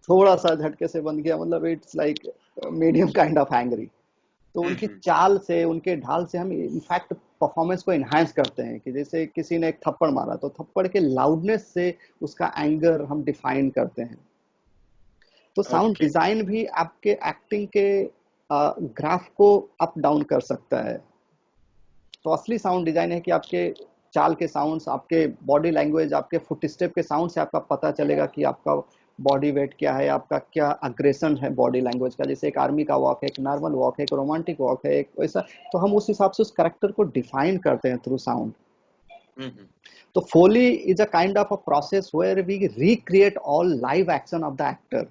Speaker 1: थोड़ा सा झटके से बंद किया, मतलब it's like medium kind of angry. तो उनकी
Speaker 2: हम्म।
Speaker 1: चाल से, उनके ढाल से हम इनफैक्ट परफॉर्मेंस को इनहांस करते हैं, कि जैसे किसी ने एक थप्पड़ मारा, तो थप्पड़ के लाउडनेस से उसका एंगर हम डिफाइन करते हैं। तो साउंड
Speaker 2: ओके।
Speaker 1: डिजाइन भी आपके एक्टिंग के ग्राफ को अप डाउन कर सकता है। तो असली साउंड डिजाइन है कि आपके चाल के साउंड्स, आपके बॉडी लैंग्वेज, आपके फुट स्टेप के साउंड से आपका पता चलेगा कि आपका बॉडी वेट क्या है आपका, क्या अग्रेशन है बॉडी लैंग्वेज का, जैसे एक आर्मी का वॉक है, एक नॉर्मल वॉक है, एक रोमांटिक वॉक है, एक वैसा। तो हम उस हिसाब से उस करेक्टर को डिफाइन करते हैं थ्रू साउंड।
Speaker 2: हम्म।
Speaker 1: तो Foley is a kind of a process where we recreate all live action of the actor.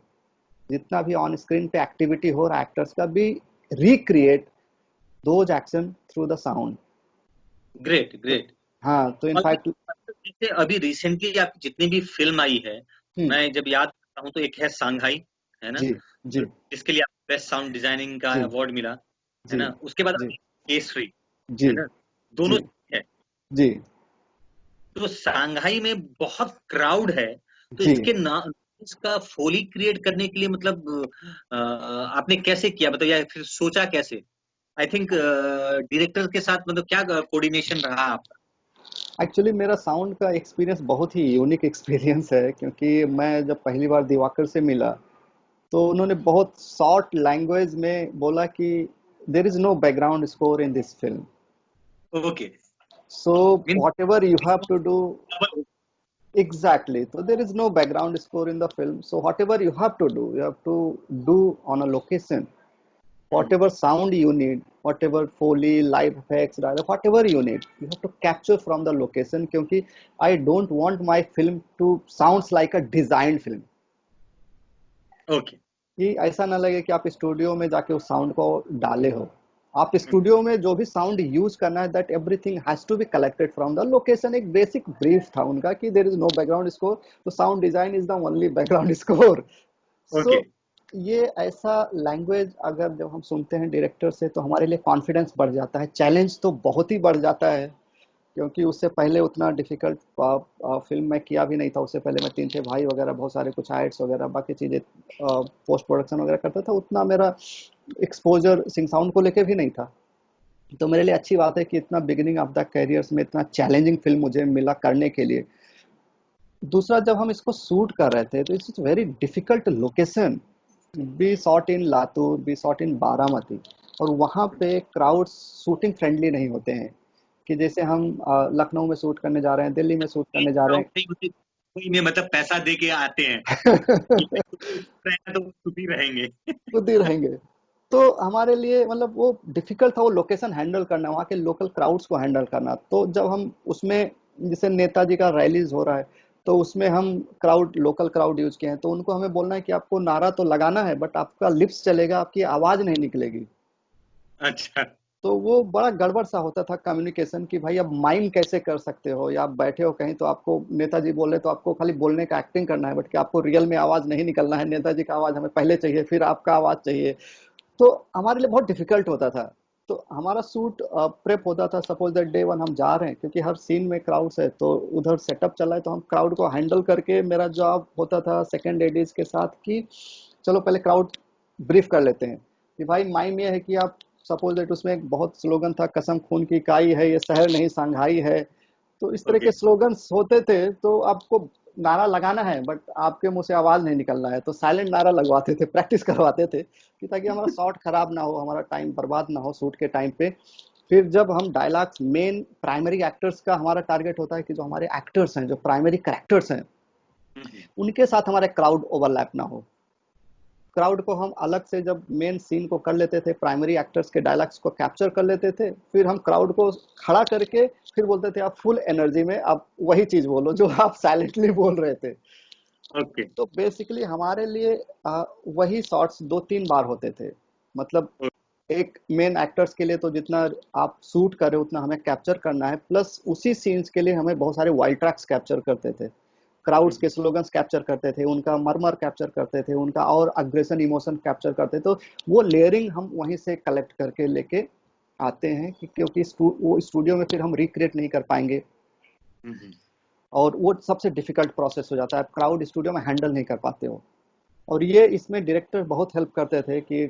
Speaker 1: जितना भी ऑन स्क्रीन पे एक्टिविटी हो रहा है एक्टर्स का भी, recreate those action through the sound.
Speaker 2: Great
Speaker 1: तो
Speaker 2: ग्रेट।
Speaker 1: हाँ, तो
Speaker 2: और
Speaker 1: इनफैक्ट
Speaker 2: जैसे अभी रिसेंटली आप जितनी भी फिल्म आई है,
Speaker 1: हम्म।
Speaker 2: मैं जब याद करता हूँ तो एक है सांघाई, है ना,
Speaker 1: जी जी
Speaker 2: जो जिसके लिए आपको बेस्ट साउंड डिजाइनिंग का
Speaker 1: जी
Speaker 2: अवार्ड मिला, है
Speaker 1: जी
Speaker 2: ना। उसके बाद
Speaker 1: जी
Speaker 2: अभी केसरी,
Speaker 1: जी
Speaker 2: है ना, दोनों
Speaker 1: जी
Speaker 2: है।
Speaker 1: जी
Speaker 2: तो सांघाई में बहुत क्राउड है, तो
Speaker 1: जी।
Speaker 2: इसके ना इसका फोली क्रिएट करने के लिए मतलब आपने कैसे किया, मतलब या फिर सोचा कैसे? आई थिंक डायरेक्टर के साथ मतलब क्या कोऑर्डिनेशन रहा आपका?
Speaker 1: एक्चुअली मेरा साउंड का एक्सपीरियंस बहुत ही यूनिक एक्सपीरियंस है, क्योंकि मैं जब पहली बार दिवाकर से मिला तो उन्होंने बहुत शॉर्ट लैंग्वेज में बोला कि there is no background score in this film,
Speaker 2: okay.
Speaker 1: So
Speaker 2: mean
Speaker 1: whatever you have to do. Exactly. So there is no background score in the film. So whatever you have to do, you have to do on a location. Whatever sound you need, whatever foley, live effects, dialogue, whatever you need, you have to capture from the location. क्योंकि I don't want my film to sounds like a designed film.
Speaker 2: Okay.
Speaker 1: कि ऐसा ना लगे कि आप studio में जाके उस साउंड को डाले हो। आप स्टूडियो में जो भी साउंड यूज करना है, that everything has to be collected from the location. एक बेसिक ब्रीफ था उनका कि there is no background score, तो sound design is the only background score.
Speaker 2: Okay.
Speaker 1: So ये ऐसा लैंग्वेज अगर जब हम सुनते हैं डायरेक्टर से, तो हमारे लिए कॉन्फिडेंस बढ़ जाता है, चैलेंज तो बहुत ही बढ़ जाता है। क्योंकि उससे पहले उतना डिफिकल्ट फिल्म मैं किया भी नहीं था। उससे पहले मैं तीन थे भाई वगैरह, बहुत सारे कुछ हाइट्स वगैरह बाकी चीज़ें पोस्ट प्रोडक्शन वगैरह करता था। उतना मेरा एक्सपोजर सिंग साउंड को लेके भी नहीं था। तो मेरे लिए अच्छी बात है कि इतना बिगिनिंग ऑफ द कैरियर्स में इतना चैलेंजिंग फिल्म मुझे मिला करने के लिए। दूसरा, जब हम इसको शूट कर रहे थे तो it's very difficult location. We shot in Latur, we shot in Baramati, और वहाँ पे क्राउड शूटिंग फ्रेंडली नहीं होते हैं। कि जैसे हम लखनऊ में शूट करने जा रहे हैं, दिल्ली में शूट करने जा रहे
Speaker 2: कोई में मतलब पैसा दे के आते हैं कि
Speaker 1: हैं।
Speaker 2: तो खुद ही रहेंगे।
Speaker 1: खुद ही रहेंगे। तो हमारे लिए मतलब वो डिफिकल्ट था वो लोकेशन हैंडल करना, वहाँ के लोकल क्राउड्स को हैंडल करना। तो जब हम उसमें, जैसे नेताजी का रैलीज हो रहा है, तो उसमें हम क्राउड, लोकल क्राउड यूज किए हैं, तो उनको हमें बोलना है कि आपको नारा तो लगाना है, बट आपका लिप्स चलेगा, आपकी आवाज नहीं निकलेगी।
Speaker 2: अच्छा।
Speaker 1: तो वो बड़ा गड़बड़ सा होता था कम्युनिकेशन, कि भाई अब माइम कैसे कर सकते हो, या आप बैठे हो कहीं तो आपको नेताजी बोल रहे तो आपको खाली बोलने का एक्टिंग करना है, बट कि आपको रियल में आवाज नहीं निकलना है। नेताजी का आवाज हमें पहले चाहिए, फिर आपका आवाज चाहिए। तो हमारे लिए बहुत डिफिकल्ट होता था। तो हमारा शूट प्रेप होता था, सपोज दैट डे वन हम जा रहे हैं, क्योंकि हर सीन में क्राउड्स है, तो उधर सेटअप चला है, तो हम क्राउड को हैंडल करके, मेरा जॉब होता था सेकंड लेडीज के साथ कि चलो पहले क्राउड ब्रीफ कर लेते हैं कि भाई माइम ये है कि आप, सपोज दैट उसमें एक बहुत स्लोगन था, कसम खून की काई है, ये शहर नहीं संघाई है। तो इस तरह
Speaker 2: ओके।
Speaker 1: के स्लोगन्स होते थे। तो आपको नारा लगाना है, बट आपके मुंह से आवाज नहीं निकलना है, तो साइलेंट नारा लगवाते थे, प्रैक्टिस करवाते थे, कि ताकि हमारा शॉट खराब ना हो, हमारा टाइम बर्बाद ना हो शूट के टाइम पे। फिर जब हम डायलॉग्स, मेन प्राइमरी एक्टर्स का हमारा टारगेट होता है कि जो हमारे एक्टर्स हैं, जो प्राइमरी कैरेक्टर्स हैं, उनके साथ हमारे क्राउड ओवरलैप ना हो। क्राउड को हम अलग से जब मेन सीन को कर लेते थे, प्राइमरी एक्टर्स के डायलॉग्स को कैप्चर कर लेते थे, फिर हम क्राउड को खड़ा करके फिर बोलते थे आप फुल एनर्जी में आप वही चीज बोलो जो आप साइलेंटली बोल रहे थे।
Speaker 2: ओके।
Speaker 1: तो बेसिकली हमारे लिए वही शॉट्स दो तीन बार होते थे। मतलब एक मेन एक्टर्स के लिए तो जितना आप शूट कर रहे हो उतना हमें कैप्चर करना है, प्लस उसी सीन्स के लिए हमें बहुत सारे वाइल्ड ट्रैक्स कैप्चर करते थे, क्राउड्स के स्लोगन्स कैप्चर करते थे, उनका मरमर कैप्चर करते थे, उनका और अग्रेशन इमोशन कैप्चर करते थे। तो वो लेयरिंग हम वहीं से कलेक्ट करके लेके आते हैं कि, क्योंकि वो स्टूडियो में फिर हम रिक्रिएट नहीं कर पाएंगे, और वो सबसे डिफिकल्ट प्रोसेस हो जाता है, क्राउड स्टूडियो में हैंडल नहीं कर पाते हो। और ये इसमें डायरेक्टर बहुत हेल्प करते थे कि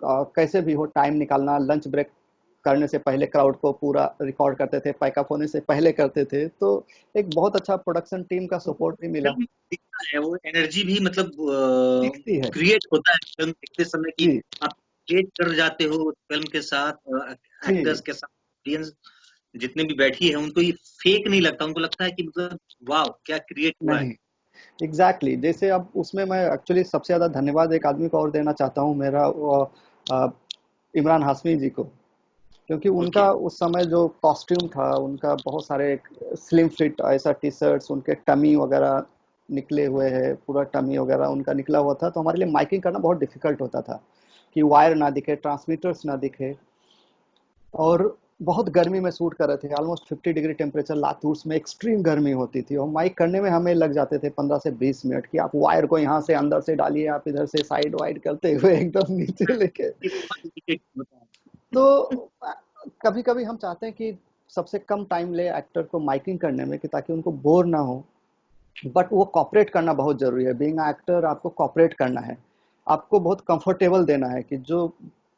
Speaker 1: कैसे भी हो टाइम निकालना, लंच ब्रेक करने से पहले क्राउड को पूरा रिकॉर्ड करते थे, पैकअप होने से पहले करते थे। तो एक बहुत अच्छा प्रोडक्शन टीम का सपोर्ट भी मिला।
Speaker 2: दिखता है वो एनर्जी भी, मतलब
Speaker 1: दिखती है।
Speaker 2: क्रिएट होता है फिल्म देखते समय कि
Speaker 1: जी
Speaker 2: आप क्रिएट कर जाते हो फिल्म के साथ, एक्टर्स
Speaker 1: जी।
Speaker 2: के साथ, ऑडियंस जितने भी बैठी है उनको ये फेक नहीं लगता, उनको लगता है कि मतलब वाह क्या क्रिएट हुआ
Speaker 1: नहीं,
Speaker 2: है।
Speaker 1: Exactly exactly. जैसे अब उसमें मैं एक्चुअली सबसे ज्यादा धन्यवाद एक आदमी को और देना चाहता हूँ, मेरा अ, इमरान हाशमी जी को। क्योंकि
Speaker 2: ओके।
Speaker 1: उनका उस समय जो कॉस्ट्यूम था, उनका बहुत सारे स्लिम फिट ऐसा टी शर्ट्स, उनके टमी वगैरह निकले हुए हैं, पूरा टमी वगैरह उनका निकला हुआ था, तो हमारे लिए माइकिंग करना बहुत डिफिकल्ट होता था कि वायर ना दिखे, ट्रांसमीटर्स ना दिखे। और बहुत गर्मी में शूट कर रहे थे, ऑलमोस्ट 50 डिग्री टेम्परेचर, लातूर में एक्सट्रीम गर्मी होती थी, और माइक करने में हमें लग जाते थे 15 से 20 मिनट कि आप वायर को यहाँ से अंदर से डालिए, आप इधर से साइड वाइड करते हुए एकदम नीचे लेके।
Speaker 2: ये बहुत difficult होता है।
Speaker 1: तो कभी कभी हम चाहते हैं कि सबसे कम टाइम ले एक्टर को माइकिंग करने में, कि ताकि उनको बोर ना हो। बट वो कॉपरेट करना बहुत जरूरी है, बीइंग एक्टर आपको कॉपरेट करना है, आपको बहुत कंफर्टेबल देना है कि जो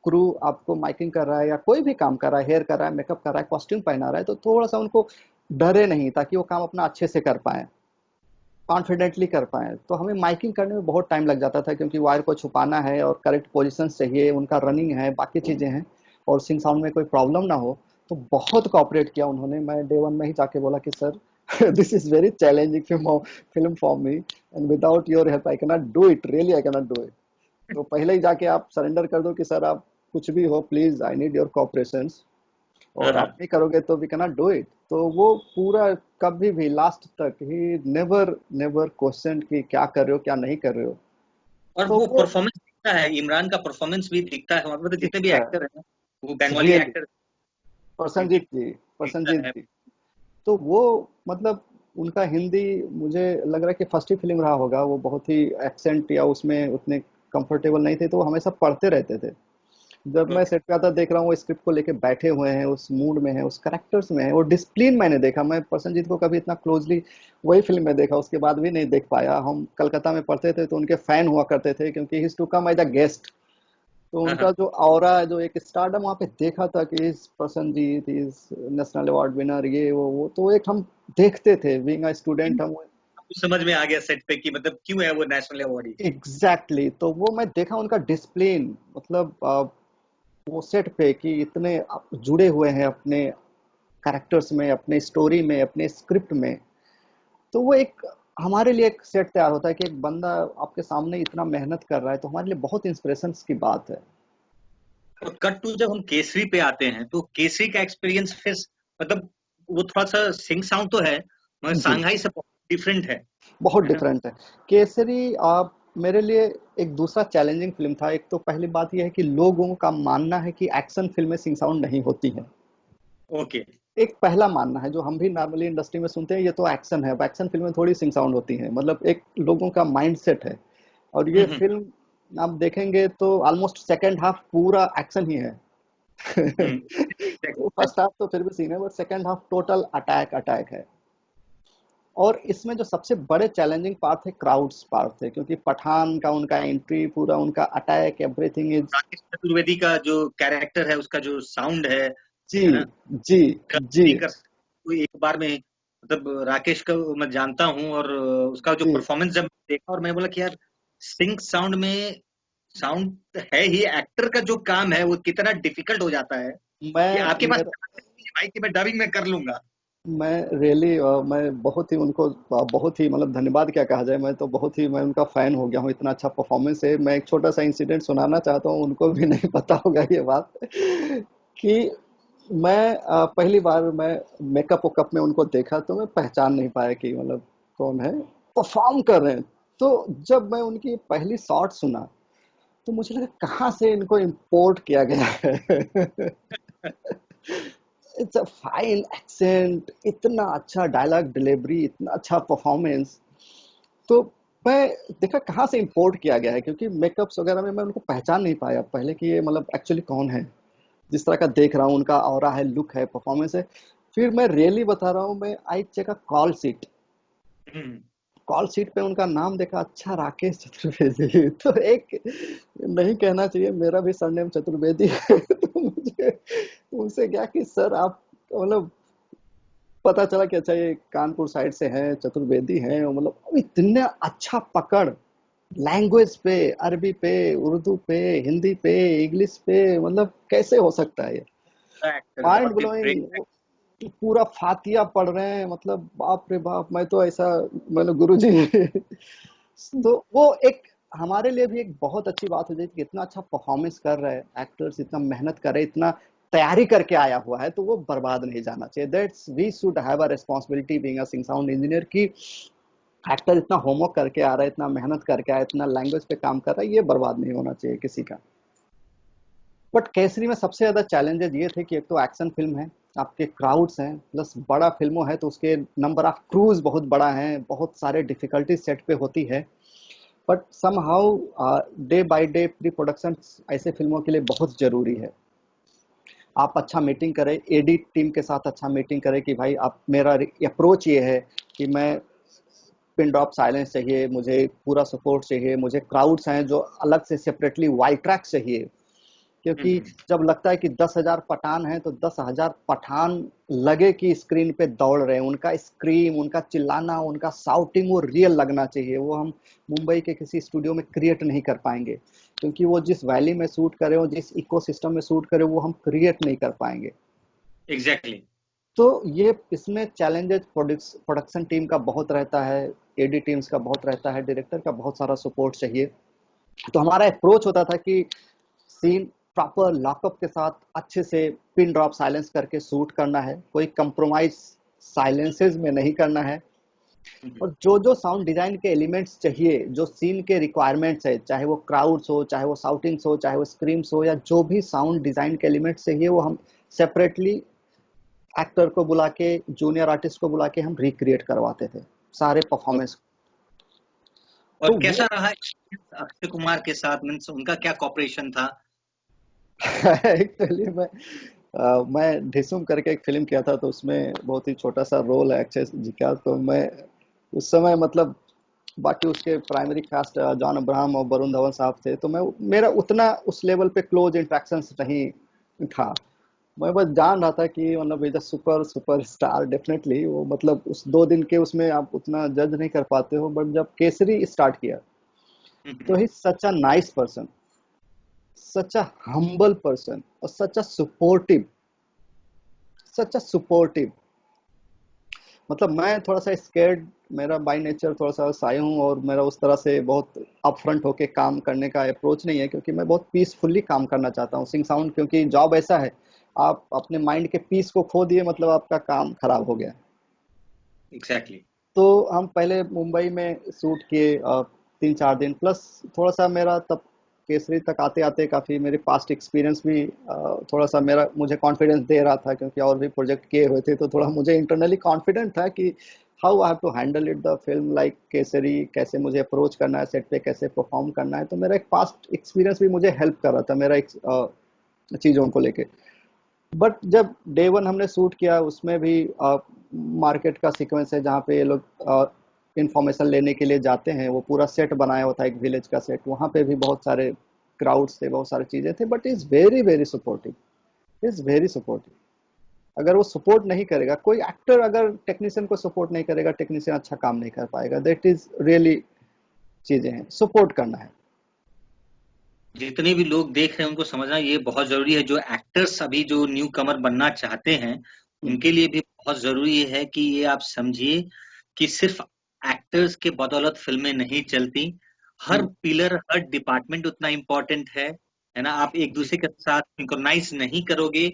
Speaker 1: क्रू आपको माइकिंग कर रहा है या कोई भी काम कर रहा है, हेयर कर रहा है, मेकअप कर रहा है, कॉस्ट्यूम पहना रहा है, तो थोड़ा सा उनको डरे नहीं, ताकि वो काम अपना अच्छे से कर पाए, कॉन्फिडेंटली कर पाए। तो हमें माइकिंग करने में बहुत टाइम लग जाता था, क्योंकि वायर को छुपाना है और करेक्ट पोजीशन चाहिए, उनका रनिंग है, बाकी चीजें हैं, और सिंग साउंड में कोई प्रॉब्लम ना हो। तो बहुत कॉपरेट किया उन्होंने। मैं डे वन में ही जाके बोला कि sir this is very challenging film for me, and without your help I cannot do it, really I cannot do it. तो पहले ही जाके आप सरेंडर कर दो कि सर आप कुछ भी हो, please I need your cooperation,
Speaker 2: हाँ
Speaker 1: और आप
Speaker 2: हाँ।
Speaker 1: नहीं करोगे तो वी कैनॉट डू इट। तो वो पूरा कभी भी लास्ट तक ही नेवर नेवर क्वेश्चन कि क्या कर रहे हो क्या नहीं कर रहे हो।
Speaker 2: और
Speaker 1: तो
Speaker 2: वो
Speaker 1: वो
Speaker 2: परफॉर्मेंस दिखता है, इमरान का परफॉर्मेंस भी दिखता है, मतलब जितने भी
Speaker 1: दिखता
Speaker 2: एक्टर हैं वो
Speaker 1: है
Speaker 2: बंगाली
Speaker 1: रियली।
Speaker 2: एक्टर
Speaker 1: प्रसन्नजीत जी,
Speaker 2: दिखता
Speaker 1: प्रसन्नजीत
Speaker 2: है।
Speaker 1: जी, तो वो मतलब उनका हिंदी, मुझे लग रहा है कि फर्स्ट ही फिल्म रहा होगा, वो बहुत ही एक्सेंट या उसमें उतने कंफर्टेबल नहीं थे, तो वो हमेशा पढ़ते रहते थे। जब मैं
Speaker 2: ओके।
Speaker 1: सेट पे आता देख रहा हूँ वो स्क्रिप्ट को लेके बैठे हुए हैं, उस मूड में है, उस कैरेक्टर्स में है, और डिसिप्लिन मैंने देखा। मैं प्रसन्नजीत को कभी इतना क्लोजली वही फिल्म में देखा, उसके बाद भी नहीं देख पाया। हम कलकत्ता में पढ़ते थे तो उनके फैन हुआ करते थे, क्योंकि he to come as a guest. तो
Speaker 2: हाँ
Speaker 1: उनका
Speaker 2: हाँ।
Speaker 1: जो ऑरा है, जो एक स्टारडम वहाँ पे देखा था कि इस Prasannajit is national award winner, ये वो तो एक हम देखते थे, बीइंग अ स्टूडेंट हम।
Speaker 2: आपको समझ में आ गया सेट पे कि मतलब क्यों है वो नेशनल अवार्डी।
Speaker 1: एग्जैक्टली exactly, तो वो मैं देखा उनका डिसिप्लिन, मतलब वो सेट पे कि इतने जुड़े हुए हैं अपने कैरेक्टर्स में, अपने स्टोरी में, अपने स्क्रिप्ट में। तो वो एक हमारे लिए एक सेट तैयार होता है कि एक बंदा आपके सामने इतना मेहनत कर रहा है, तो हमारे लिए बहुत इंस्पिरेशन की बात है।
Speaker 2: और कट टू जब हम केसरी पे आते हैं तो केसरी का एक्सपीरियंस फिर मतलब वो थोड़ा सा सिंग साउंड तो है मगर
Speaker 1: जी,
Speaker 2: सांघाई से बहुत डिफरेंट
Speaker 1: बहुत
Speaker 2: है ना?
Speaker 1: डिफरेंट है। केसरी आप मेरे लिए एक दूसरा चैलेंजिंग फिल्म था। एक तो पहली बात यह है कि लोगों का मानना है कि एक्शन फिल्में सिंग साउंड नहीं होती हैं।
Speaker 2: ओके।
Speaker 1: एक पहला मानना है जो हम भी नॉर्मली इंडस्ट्री में सुनते हैं, ये तो एक्शन है, अब एक्शन फिल्में थोड़ी सिंग साउंड होती हैं, मतलब एक लोगों का माइंड सेट है। और ये
Speaker 2: हम्म।
Speaker 1: फिल्म आप देखेंगे तो ऑलमोस्ट सेकेंड हाफ पूरा एक्शन ही है।
Speaker 2: एग्जैक्टली।
Speaker 1: फर्स्ट हाफ तो फिर भी सीन है, but second half total attack attack है। और इसमें जो सबसे बड़े चैलेंजिंग पार्ट थे, क्राउड्स पार्ट थे, क्योंकि पठान का उनका एंट्री, पूरा उनका attack, everything is.
Speaker 2: Rakesh Chaturvedi का जो कैरेक्टर है उसका जो साउंड
Speaker 1: जी,
Speaker 2: है ना?
Speaker 1: जी, जी,
Speaker 2: नहीं कर कोई एक बार में मतलब राकेश का मैं जानता हूँ और उसका जो
Speaker 1: जी।
Speaker 2: परफॉर्मेंस जब देखा और मैंने बोला कि यार सिंक साउंड में साउंड है ही, एक्टर का जो काम है वो कितना डिफिकल्ट हो जाता है कि
Speaker 1: मैं
Speaker 2: आपके पास
Speaker 1: मेरा
Speaker 2: भाई कि मैं डबिंग में कर लूंगा।
Speaker 1: मैं रियली मैं बहुत ही उनको बहुत ही मतलब धन्यवाद क्या कहा जाए, मैं तो बहुत ही मैं उनका फैन हो गया हूँ, इतना अच्छा परफॉर्मेंस है। मैं एक छोटा सा इंसिडेंट सुनाना चाहता हूँ, उनको भी नहीं पता होगा ये बात कि मैं पहली बार मैं मेकअप वेकअप में उनको देखा, तो मैं पहचान नहीं पाया कि मतलब कौन है, परफॉर्म कर रहे हैं। तो जब मैं उनकी पहली शॉट सुना, तो मुझे लगा कहाँ से इनको इम्पोर्ट किया गया है। इट्स अ फाइन एक्सेंट, इतना अच्छा डायलॉग डिलीवरी, इतना अच्छा परफॉर्मेंस। तो मैं देखा कहाँ से इंपोर्ट किया गया है, क्योंकि मेकअप्स वगैरह में मैं उनको पहचान नहीं पाया पहले कि ये मतलब एक्चुअली कौन है। जिस तरह का देख रहा हूँ, उनका ऑरा है, लुक है, परफॉर्मेंस है। फिर मैं रियली बता रहा हूँ, मैं I check a call sheet.
Speaker 2: Hmm.
Speaker 1: Call sheet पे उनका नाम देखा, अच्छा राकेश चतुर्वेदी। तो एक नहीं कहना चाहिए, मेरा भी सरनेम चतुर्वेदी है। तो मुझे उनसे क्या कि सर आप मतलब पता चला कि अच्छा ये कानपुर साइड से हैं, चतुर्वेदी हैं, और मतलब इतना अच्छा पकड़ लैंग्वेज पे, अरबी पे, उर्दू पे, हिंदी पे, इंग्लिश पे, मतलब कैसे हो सकता है ये,
Speaker 2: एक्टर
Speaker 1: माइंड
Speaker 2: बहुत ही
Speaker 1: ब्लोइंग।
Speaker 2: ग्रेट।
Speaker 1: कि पूरा फातिया पढ़ रहे हैं, मतलब बाप रे बाप, मैं तो ऐसा, मैंने गुरुजी तो वो एक हमारे लिए भी एक बहुत अच्छी बात हो जाती है कि इतना अच्छा परफॉर्मेंस कर रहे हैं एक्टर्स, इतना मेहनत कर रहे हैं, इतना तैयारी करके आया हुआ है, तो वो बर्बाद नहीं जाना चाहिए। That's we should have a responsibility being a sync sound engineer कि एक्टर इतना होमवर्क करके आ रहा है, इतना मेहनत करके आया है, इतना लैंग्वेज पे काम कर रहा है, ये बर्बाद नहीं होना चाहिए किसी का। बट केसरी में सबसे ज्यादा चैलेंजेस ये थे कि एक तो एक्शन फिल्म है, आपके क्राउड्स हैं, प्लस बड़ा फिल्मों है तो उसके नंबर ऑफ क्रूज बहुत बड़ा है, बहुत सारे डिफिकल्टी सेट पे होती है। But somehow day by day pre production ऐसे फिल्मों के लिए बहुत जरूरी है। आप अच्छा मीटिंग करें, एडी टीम के साथ अच्छा मीटिंग करें कि भाई आप, मेरा अप्रोच ये है कि मैं पिन ड्रॉप साइलेंस चाहिए, मुझे पूरा सपोर्ट चाहिए, मुझे क्राउड्स हैं जो अलग से सेपरेटली वाइड ट्रैक चाहिए। क्योंकि जब लगता है कि 10,000 पठान हैं तो 10,000 पठान लगे कि स्क्रीन पे दौड़ रहे हैं, उनका स्क्रीम, उनका चिल्लाना, उनका साउटिंग वो रियल लगना चाहिए। वो हम मुंबई के किसी स्टूडियो में क्रिएट नहीं कर पाएंगे, क्योंकि वो जिस वैली में शूट करे, वो जिस इकोसिस्टम में शूट करे, वो हम क्रिएट नहीं कर पाएंगे।
Speaker 2: एग्जैक्टली।
Speaker 1: तो ये इसमें चैलेंजेस प्रोडक्शन टीम का बहुत रहता है, एडी टीम्स का बहुत रहता है, डायरेक्टर का बहुत सारा सपोर्ट चाहिए। तो हमारा अप्रोच होता था कि सीन प्रॉपर लॉकअप के साथ अच्छे से पिन ड्रॉप साइलेंस करके शूट करना है, कोई कंप्रोमाइज साइलेंसेस में नहीं करना है। और जो जो साउंड डिजाइन के एलिमेंट्स चाहिए, जो सीन के रिक्वायरमेंट्स है, चाहे वो क्राउड्स हो, चाहे वो साउटिंग्स हो, चाहे वो स्क्रीम्स हो, या जो भी साउंड डिजाइन के एलिमेंट्स चाहिए, वो हम सेपरेटली एक्टर को बुला के, जूनियर आर्टिस्ट को बुला के हम रिक्रिएट करवाते थे सारे परफॉर्मेंस।
Speaker 2: और
Speaker 1: तो
Speaker 2: कैसा
Speaker 1: वो
Speaker 2: रहा अक्षय कुमार के साथ, मीन्स उनका क्या कॉपरेशन था?
Speaker 1: एक्चुअली मैं ढिसुम करके एक फिल्म किया था, तो उसमें बहुत ही छोटा सा रोल है अक्षय जी का। तो मैं उस समय, मतलब बाकी उसके प्राइमरी कास्ट जॉन अब्राहम और वरुण धवन साहब थे, तो मैं, मेरा उतना उस लेवल पे क्लोज इंटरेक्शंस नहीं था। मैं बस जान रहा था कि मतलब is a super super star definitely वो, मतलब उस 2 दिन के उसमें आप उतना जज नहीं कर पाते हो। बट जब केसरी स्टार्ट किया, तो he such a nice person, such a humble person, और सच अ सुपोर्टिव। मतलब मैं थोड़ा सा स्केर्ड, मेरा बाय नेचर थोड़ा सा साई हूँ, और मेरा उस तरह से बहुत अपफ्रंट होके काम करने का अप्रोच नहीं है, क्योंकि मैं बहुत पीसफुली काम करना चाहता हूँ सिंग साउंड। क्योंकि जॉब ऐसा है, आप अपने माइंड के पीस को खो दिए, मतलब आपका काम खराब हो गया।
Speaker 2: एग्जैक्टली।
Speaker 1: तो हम पहले मुंबई में शूट किए 3-4 दिन, प्लस थोड़ा सा मेरा तब केसरी तक आते आते काफ़ी मेरे पास्ट एक्सपीरियंस भी थोड़ा सा मेरा मुझे कॉन्फिडेंस दे रहा था, क्योंकि और भी प्रोजेक्ट किए हुए थे, तो थोड़ा मुझे इंटरनली कॉन्फिडेंट था कि how I have to handle it the film like Kesari, कैसे मुझे अप्रोच करना है सेट पे, कैसे परफॉर्म करना है। तो मेरा एक पास्ट एक्सपीरियंस भी मुझे हेल्प कर रहा था मेरा एक चीज़ों को लेके। बट जब डे वन हमने शूट किया, उसमें भी मार्केट का सीक्वेंस है जहाँ पे ये लोग इंफॉर्मेशन लेने के लिए जाते हैं, वो पूरा सेट बनाया होता है, एक विलेज का सेट, वहाँ पे भी बहुत सारे क्राउड्स थे, बहुत सारी चीजें थे। But is very very supportive, is very supportive. अगर वो सपोर्ट नहीं करेगा, कोई एक्टर अगर टेक्नीशियन को सपोर्ट नहीं करेगा, टेक्नीशियन अच्छा काम नहीं कर पाएगा। दैट इज रियली चीजें हैं, सपोर्ट करना है।
Speaker 2: जितने भी लोग देख रहे हैं उनको समझना ये बहुत जरूरी है। जो एक्टर्स अभी जो न्यू कमर बनना चाहते हैं,
Speaker 1: हम्म,
Speaker 2: उनके लिए भी बहुत जरूरी है कि ये आप समझिए कि सिर्फ एक्टर्स के बदौलत फिल्में नहीं चलती। हर
Speaker 1: हम्म,
Speaker 2: पिलर, हर डिपार्टमेंट उतना इम्पोर्टेंट है ना? आप एक दूसरे के साथ सिंक्रोनाइज नहीं करोगे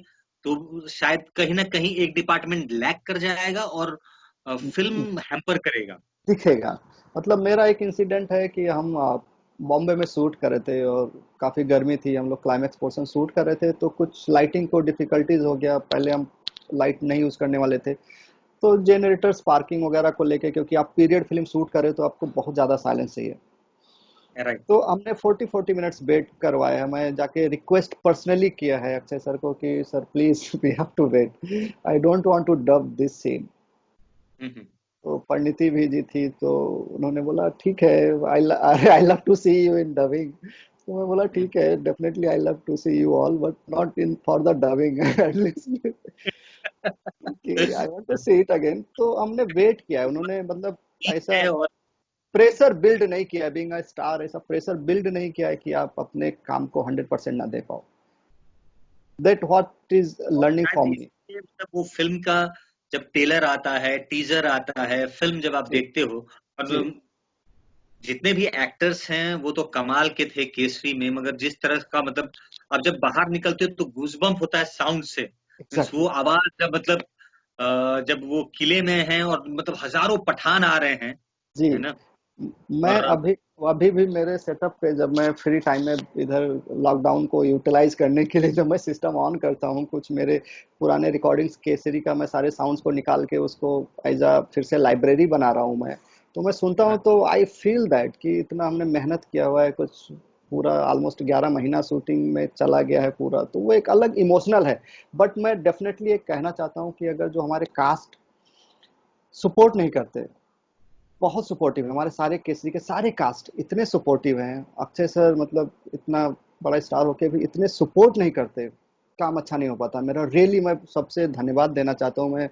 Speaker 2: तो शायद कहीं ना कहीं एक डिपार्टमेंट लैग कर जाएगा और फिल्म हैम्पर करेगा।
Speaker 1: दिखेगा। मतलब मेरा एक इंसिडेंट है कि हम बॉम्बे में शूट कर रहे थे, और काफ़ी गर्मी थी, हम लोग क्लाइमेक्स पोर्शन शूट कर रहे थे, तो कुछ लाइटिंग को डिफिकल्टीज हो गया। पहले हम लाइट नहीं यूज़ करने वाले थे, तो जनरेटर स्पार्किंग वगैरह को लेके, क्योंकि आप पीरियड फिल्म शूट कर रहे हो तो आपको बहुत ज़्यादा साइलेंस चाहिए।
Speaker 2: राइट।
Speaker 1: तो हमने 40-40 मिनट्स वेट करवाया है। मैं जाके रिक्वेस्ट पर्सनली किया है अक्षय सर को कि sir please we have to wait, I don't want to dub this scene.
Speaker 2: Hmm.
Speaker 1: तो परिणीति भी जी थी, तो उन्होंने बोला ठीक है, I I love to see you in dubbing. तो मैं बोला
Speaker 2: हम्म।
Speaker 1: ठीक है, definitely I love to see you all, but not in for the dubbing at least, कि I want to see it again. तो हमने वेट किया है, उन्होंने मतलब
Speaker 2: ठीक
Speaker 1: ऐसा
Speaker 2: है। और
Speaker 1: प्रेशर बिल्ड नहीं किया है, बीइंग अ स्टार ऐसा प्रेशर बिल्ड नहीं किया है कि आप अपने काम को 100% ना दे पाओ। दैट व्हाट इज लर्निंग
Speaker 2: शायद
Speaker 1: फॉर मी।
Speaker 2: मतलब वो फिल्म का जब ट्रेलर आता है, टीजर आता है, फिल्म जब आप
Speaker 1: जी
Speaker 2: देखते हो, और
Speaker 1: जी
Speaker 2: जितने भी एक्टर्स हैं वो तो कमाल के थे केसरी में, मगर जिस तरह का मतलब आप जब बाहर निकलते हो तो गूजबम्प होता है साउंड से। मीन्स वो
Speaker 1: एग्जैक्टली।
Speaker 2: आवाज जब मतलब जब वो किले में हैं और मतलब हजारों पठान आ रहे हैं,
Speaker 1: जी।
Speaker 2: है ना।
Speaker 1: मैं
Speaker 2: और
Speaker 1: अभी अभी भी मेरे सेटअप पे जब मैं फ्री टाइम में इधर लॉकडाउन को यूटिलाइज करने के लिए जब मैं सिस्टम ऑन करता हूँ, कुछ मेरे पुराने रिकॉर्डिंग्स केसरी का मैं सारे साउंड्स को निकाल के उसको एज अ फिर से लाइब्रेरी बना रहा हूँ मैं, तो मैं सुनता हूँ
Speaker 2: हाँ,
Speaker 1: तो आई फील दैट कि इतना हमने मेहनत किया हुआ है, कुछ पूरा ऑलमोस्ट 11 महीना शूटिंग में चला गया है पूरा, तो वो एक अलग इमोशनल है। बट मैं डेफिनेटली एक कहना चाहता हूँ कि अगर जो हमारे कास्ट सपोर्ट नहीं करते, बहुत सपोर्टिव है, हमारे सारे केसरी के सारे कास्ट इतने सपोर्टिव हैं, अक्षय सर मतलब इतना बड़ा स्टार होके भी इतने सपोर्ट नहीं करते, काम अच्छा नहीं हो पाता मेरा। रियली मैं सबसे धन्यवाद देना चाहता हूँ मैं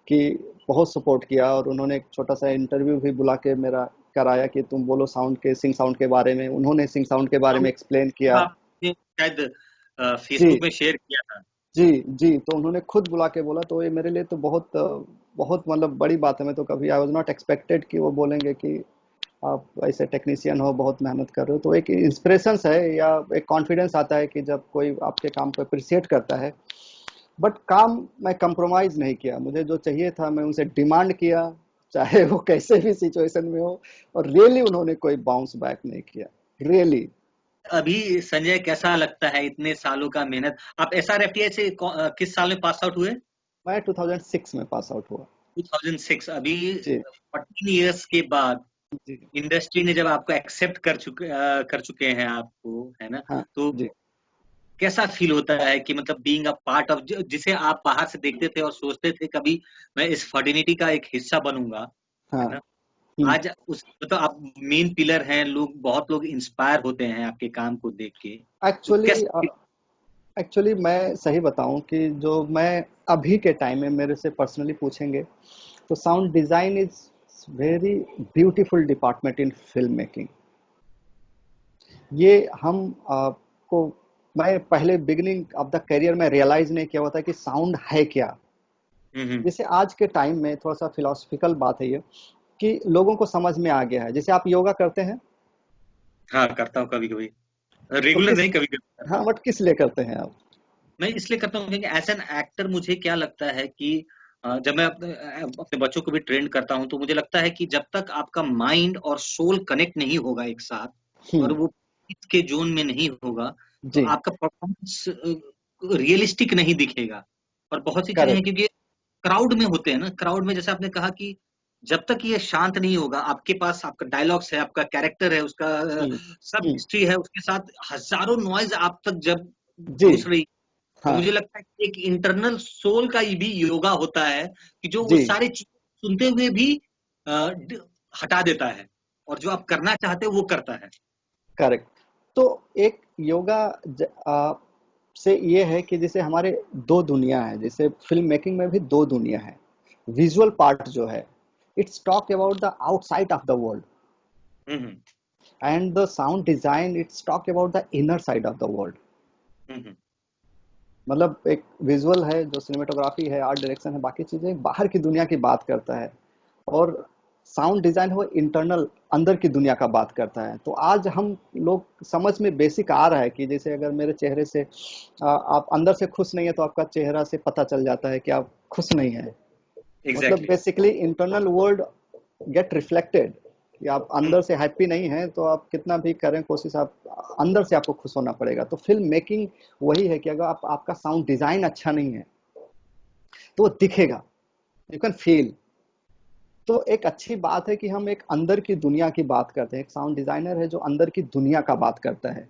Speaker 1: कि बहुत सपोर्ट किया, और उन्होंने एक छोटा सा इंटरव्यू भी बुला के मेरा कराया कि तुम बोलो साउंड के, सिंग साउंड के बारे में, उन्होंने सिंग साउंड के बारे
Speaker 2: हम
Speaker 1: में एक्सप्लेन किया।
Speaker 2: आपने शायद
Speaker 1: जी
Speaker 2: फेसबुक में शेयर किया था।
Speaker 1: जी जी, तो उन्होंने खुद बुला के बोला, तो ये मेरे लिए तो बहुत बहुत मतलब बड़ी बात है। मैं तो कभी आई वाज नॉट एक्सपेक्टेड कि वो बोलेंगे कि आप ऐसे टेक्नीशियन हो, बहुत मेहनत कर रहे हो, तो एक इंस्पिरेशन है या एक कॉन्फिडेंस आता है कि जब कोई आपके काम को अप्रिशिएट करता है। बट काम मैं कंप्रोमाइज नहीं किया, मुझे जो चाहिए था मैं उनसे डिमांड किया, चाहे वो कैसे भी सिचुएशन में हो, और रियली उन्होंने कोई बाउंस बैक नहीं किया, रियली।
Speaker 2: अभी संजय कैसा लगता है इतने सालों का मेहनत? आप SRFTI से किस साल में पास आउट हुए?
Speaker 1: मैं 2006 में पास आउट हुआ।
Speaker 2: 2006। अभी
Speaker 1: जी
Speaker 2: 14 इयर्स के बाद
Speaker 1: जी
Speaker 2: इंडस्ट्री ने जब आपको एक्सेप्ट कर चुके हैं आपको, है ना।
Speaker 1: हाँ
Speaker 2: तो
Speaker 1: जी
Speaker 2: कैसा फील होता है कि मतलब बीइंग अ पार्ट ऑफ, जिसे आप बाहर से देखते थे और सोचते थे कभी मैं इस फर्टिनिटी का एक हिस्सा बनूंगा, है
Speaker 1: हाँ।
Speaker 2: ना। आज उस मतलब आप मेन पिलर हैं, लोग बहुत लोग इंस्पायर होते हैं आपके काम को देख के। तो
Speaker 1: एक्चुअली
Speaker 2: कैसा?
Speaker 1: एक्चुअली मैं सही बताऊं कि जो मैं अभी के टाइम में मेरे से पर्सनली पूछेंगे, तो sound design is very beautiful department in film making. ये हम आपको, मैं पहले बिगिनिंग ऑफ द करियर में रियलाइज नहीं किया हुआ था कि साउंड है क्या।
Speaker 2: हम्म।
Speaker 1: जैसे आज के टाइम में थोड़ा सा फिलोसफिकल बात है ये, कि लोगों को समझ में आ गया है। जैसे आप योगा करते हैं,
Speaker 2: हाँ, करता हूँ कभी कभी,
Speaker 1: तो
Speaker 2: रेगुलर
Speaker 1: किस,
Speaker 2: नहीं, कभी कभी करता
Speaker 1: हाँ
Speaker 2: हूँ।
Speaker 1: बट किस लिए करते हैं आप?
Speaker 2: मैं इसलिए करता हूँ क्योंकि एज एन एक्टर मुझे क्या लगता है कि जब मैं अपने बच्चों को भी ट्रेन करता हूँ तो मुझे लगता है कि जब तक आपका माइंड और सोल कनेक्ट नहीं होगा एक साथ, और वो इसके जोन में नहीं होगा, तो
Speaker 1: जी
Speaker 2: आपका परफॉर्मेंस रियलिस्टिक नहीं दिखेगा। और बहुत सी चीजें हैं
Speaker 1: करेक्ट।
Speaker 2: क्योंकि क्राउड में होते हैं ना, क्राउड में जैसे आपने कहा कि जब तक ये शांत नहीं होगा, आपके पास आपका डायलॉग्स है, आपका कैरेक्टर है, उसका
Speaker 1: हम्म
Speaker 2: सब
Speaker 1: हम्म,
Speaker 2: हिस्ट्री है, उसके साथ हजारों नॉइज आप तक जब
Speaker 1: जी
Speaker 2: घुस रही, तो
Speaker 1: हाँ
Speaker 2: मुझे लगता है कि एक इंटरनल सोल का ये भी योगा होता है कि जो वो
Speaker 1: जी
Speaker 2: सारे चीजें सुनते हुए भी हटा देता है, और जो आप करना चाहते हो वो करता है।
Speaker 1: करेक्ट। तो एक योगा से ये है कि जैसे हमारे दो दुनिया है, जैसे फिल्म मेकिंग में भी दो दुनिया है। विजुअल पार्ट जो है, it's talk about the outside of the world,
Speaker 2: hmm
Speaker 1: and the sound design it's talk about the inner side of the world.
Speaker 2: Hmm
Speaker 1: मतलब एक विजुअल है जो सिनेमेटोग्राफी है, आर्ट डायरेक्शन है, बाकी चीजें बाहर की दुनिया की बात करता है, और साउंड डिजाइन है वो इंटरनल अंदर की दुनिया का बात करता है। तो आज हम लोग समझ में बेसिक आ रहा है कि जैसे अगर मेरे चेहरे से आप अंदर से खुश नहीं है, तो आपका चेहरा से पता चल जाता है कि आप खुश नहीं है। मतलब
Speaker 2: exactly.
Speaker 1: Basically internal world gate reflected, कि आप
Speaker 2: हम्म,
Speaker 1: अंदर से हैप्पी नहीं हैं तो आप कितना भी करें कोशिश, आप अंदर से आपको खुश होना पड़ेगा। तो फिल्म मेकिंग वही है कि अगर आपका साउंड डिजाइन अच्छा नहीं है तो वो दिखेगा, यू कैन फील। तो एक अच्छी बात है कि हम एक अंदर की दुनिया की बात करते हैं, एक साउंड डिजाइनर है जो अंदर की दुनिया का बात करता है,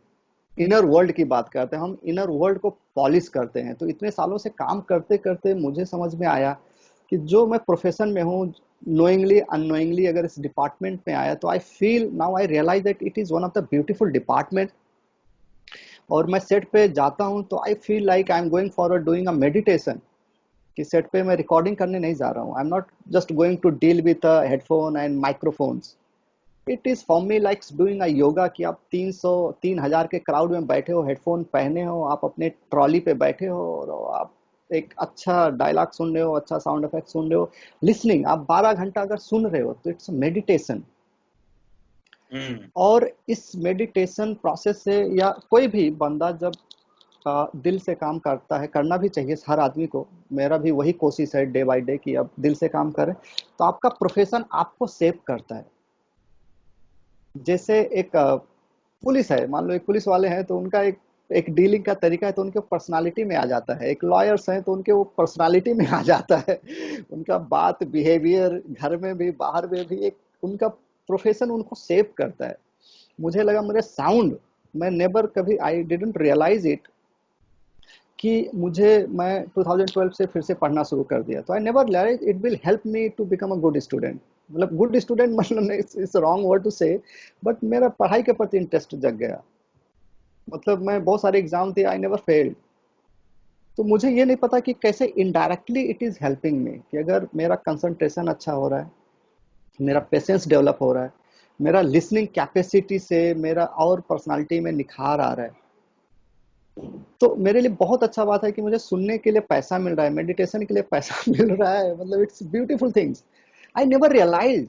Speaker 1: इनर वर्ल्ड की बात करते हैं, हम इनर वर्ल्ड को पॉलिश करते हैं। तो इतने सालों से काम करते करते मुझे समझ में आया कि जो मैं प्रोफेशन में हूँ, नोइंगली अननोइंगली अगर इस डिपार्टमेंट में आया, तो I feel now, I realise that it is one of the beautiful department. और मैं सेट पे जाता हूँ तो I feel like I am going forward doing a meditation, कि सेट पे मैं रिकॉर्डिंग करने नहीं जा रहा हूँ, I am not just going to deal with headphone and microphones. It is for me like doing a yoga, कि आप 300 3000 के क्राउड में बैठे हो, हेडफोन पहने हो, आप अपने ट्रॉली पे बैठे हो, और आप एक अच्छा डायलॉग सुन रहे हो, अच्छा साउंड इफेक्ट सुन रहे हो, लिसनिंग, आप 12 घंटा अगर सुन रहे हो तो इट्स मेडिटेशन।
Speaker 2: हम्म।
Speaker 1: और इस मेडिटेशन प्रोसेस से, या कोई भी बंदा जब दिल से काम करता है, करना भी चाहिए हर आदमी को, मेरा भी वही कोशिश है डे बाय डे कि अब दिल से काम करें, तो आपका प्रोफेशन आपको सेव करता है। जैसे एक पुलिस है, मान लो एक पुलिस वाले हैं तो उनका एक एक डीलिंग का तरीका है तो उनके पर्सनालिटी में आ जाता है, एक लॉयर्स हैं तो उनके वो पर्सनालिटी में आ जाता है, उनका बात बिहेवियर घर में भी बाहर में भी, एक उनका प्रोफेशन उनको सेव करता है। मुझे लगा मेरे साउंड, मैं नेबर कभी, आई डिडंट रियलाइज इट कि मुझे, मैं 2012 से फिर से पढ़ना शुरू कर दिया, तो I never realise it will help me to become a good student. मतलब गुड स्टूडेंट मतलब it's wrong word to say, but मेरा पढ़ाई के प्रति इंटरेस्ट जग गया। मतलब मैं बहुत सारे एग्जाम दिए, आई नेवर फेल्ड। तो मुझे ये नहीं पता कि कैसे indirectly it is helping me, कि अगर मेरा कंसंट्रेशन अच्छा हो रहा है, मेरा पेशेंस डेवलप हो रहा है, मेरा लिसनिंग कैपेसिटी से मेरा और पर्सनालिटी में निखार आ रहा है, तो मेरे लिए बहुत अच्छा बात है कि मुझे सुनने के लिए पैसा मिल रहा है, मेडिटेशन के लिए पैसा मिल रहा है, मतलब it's beautiful things. I never realise,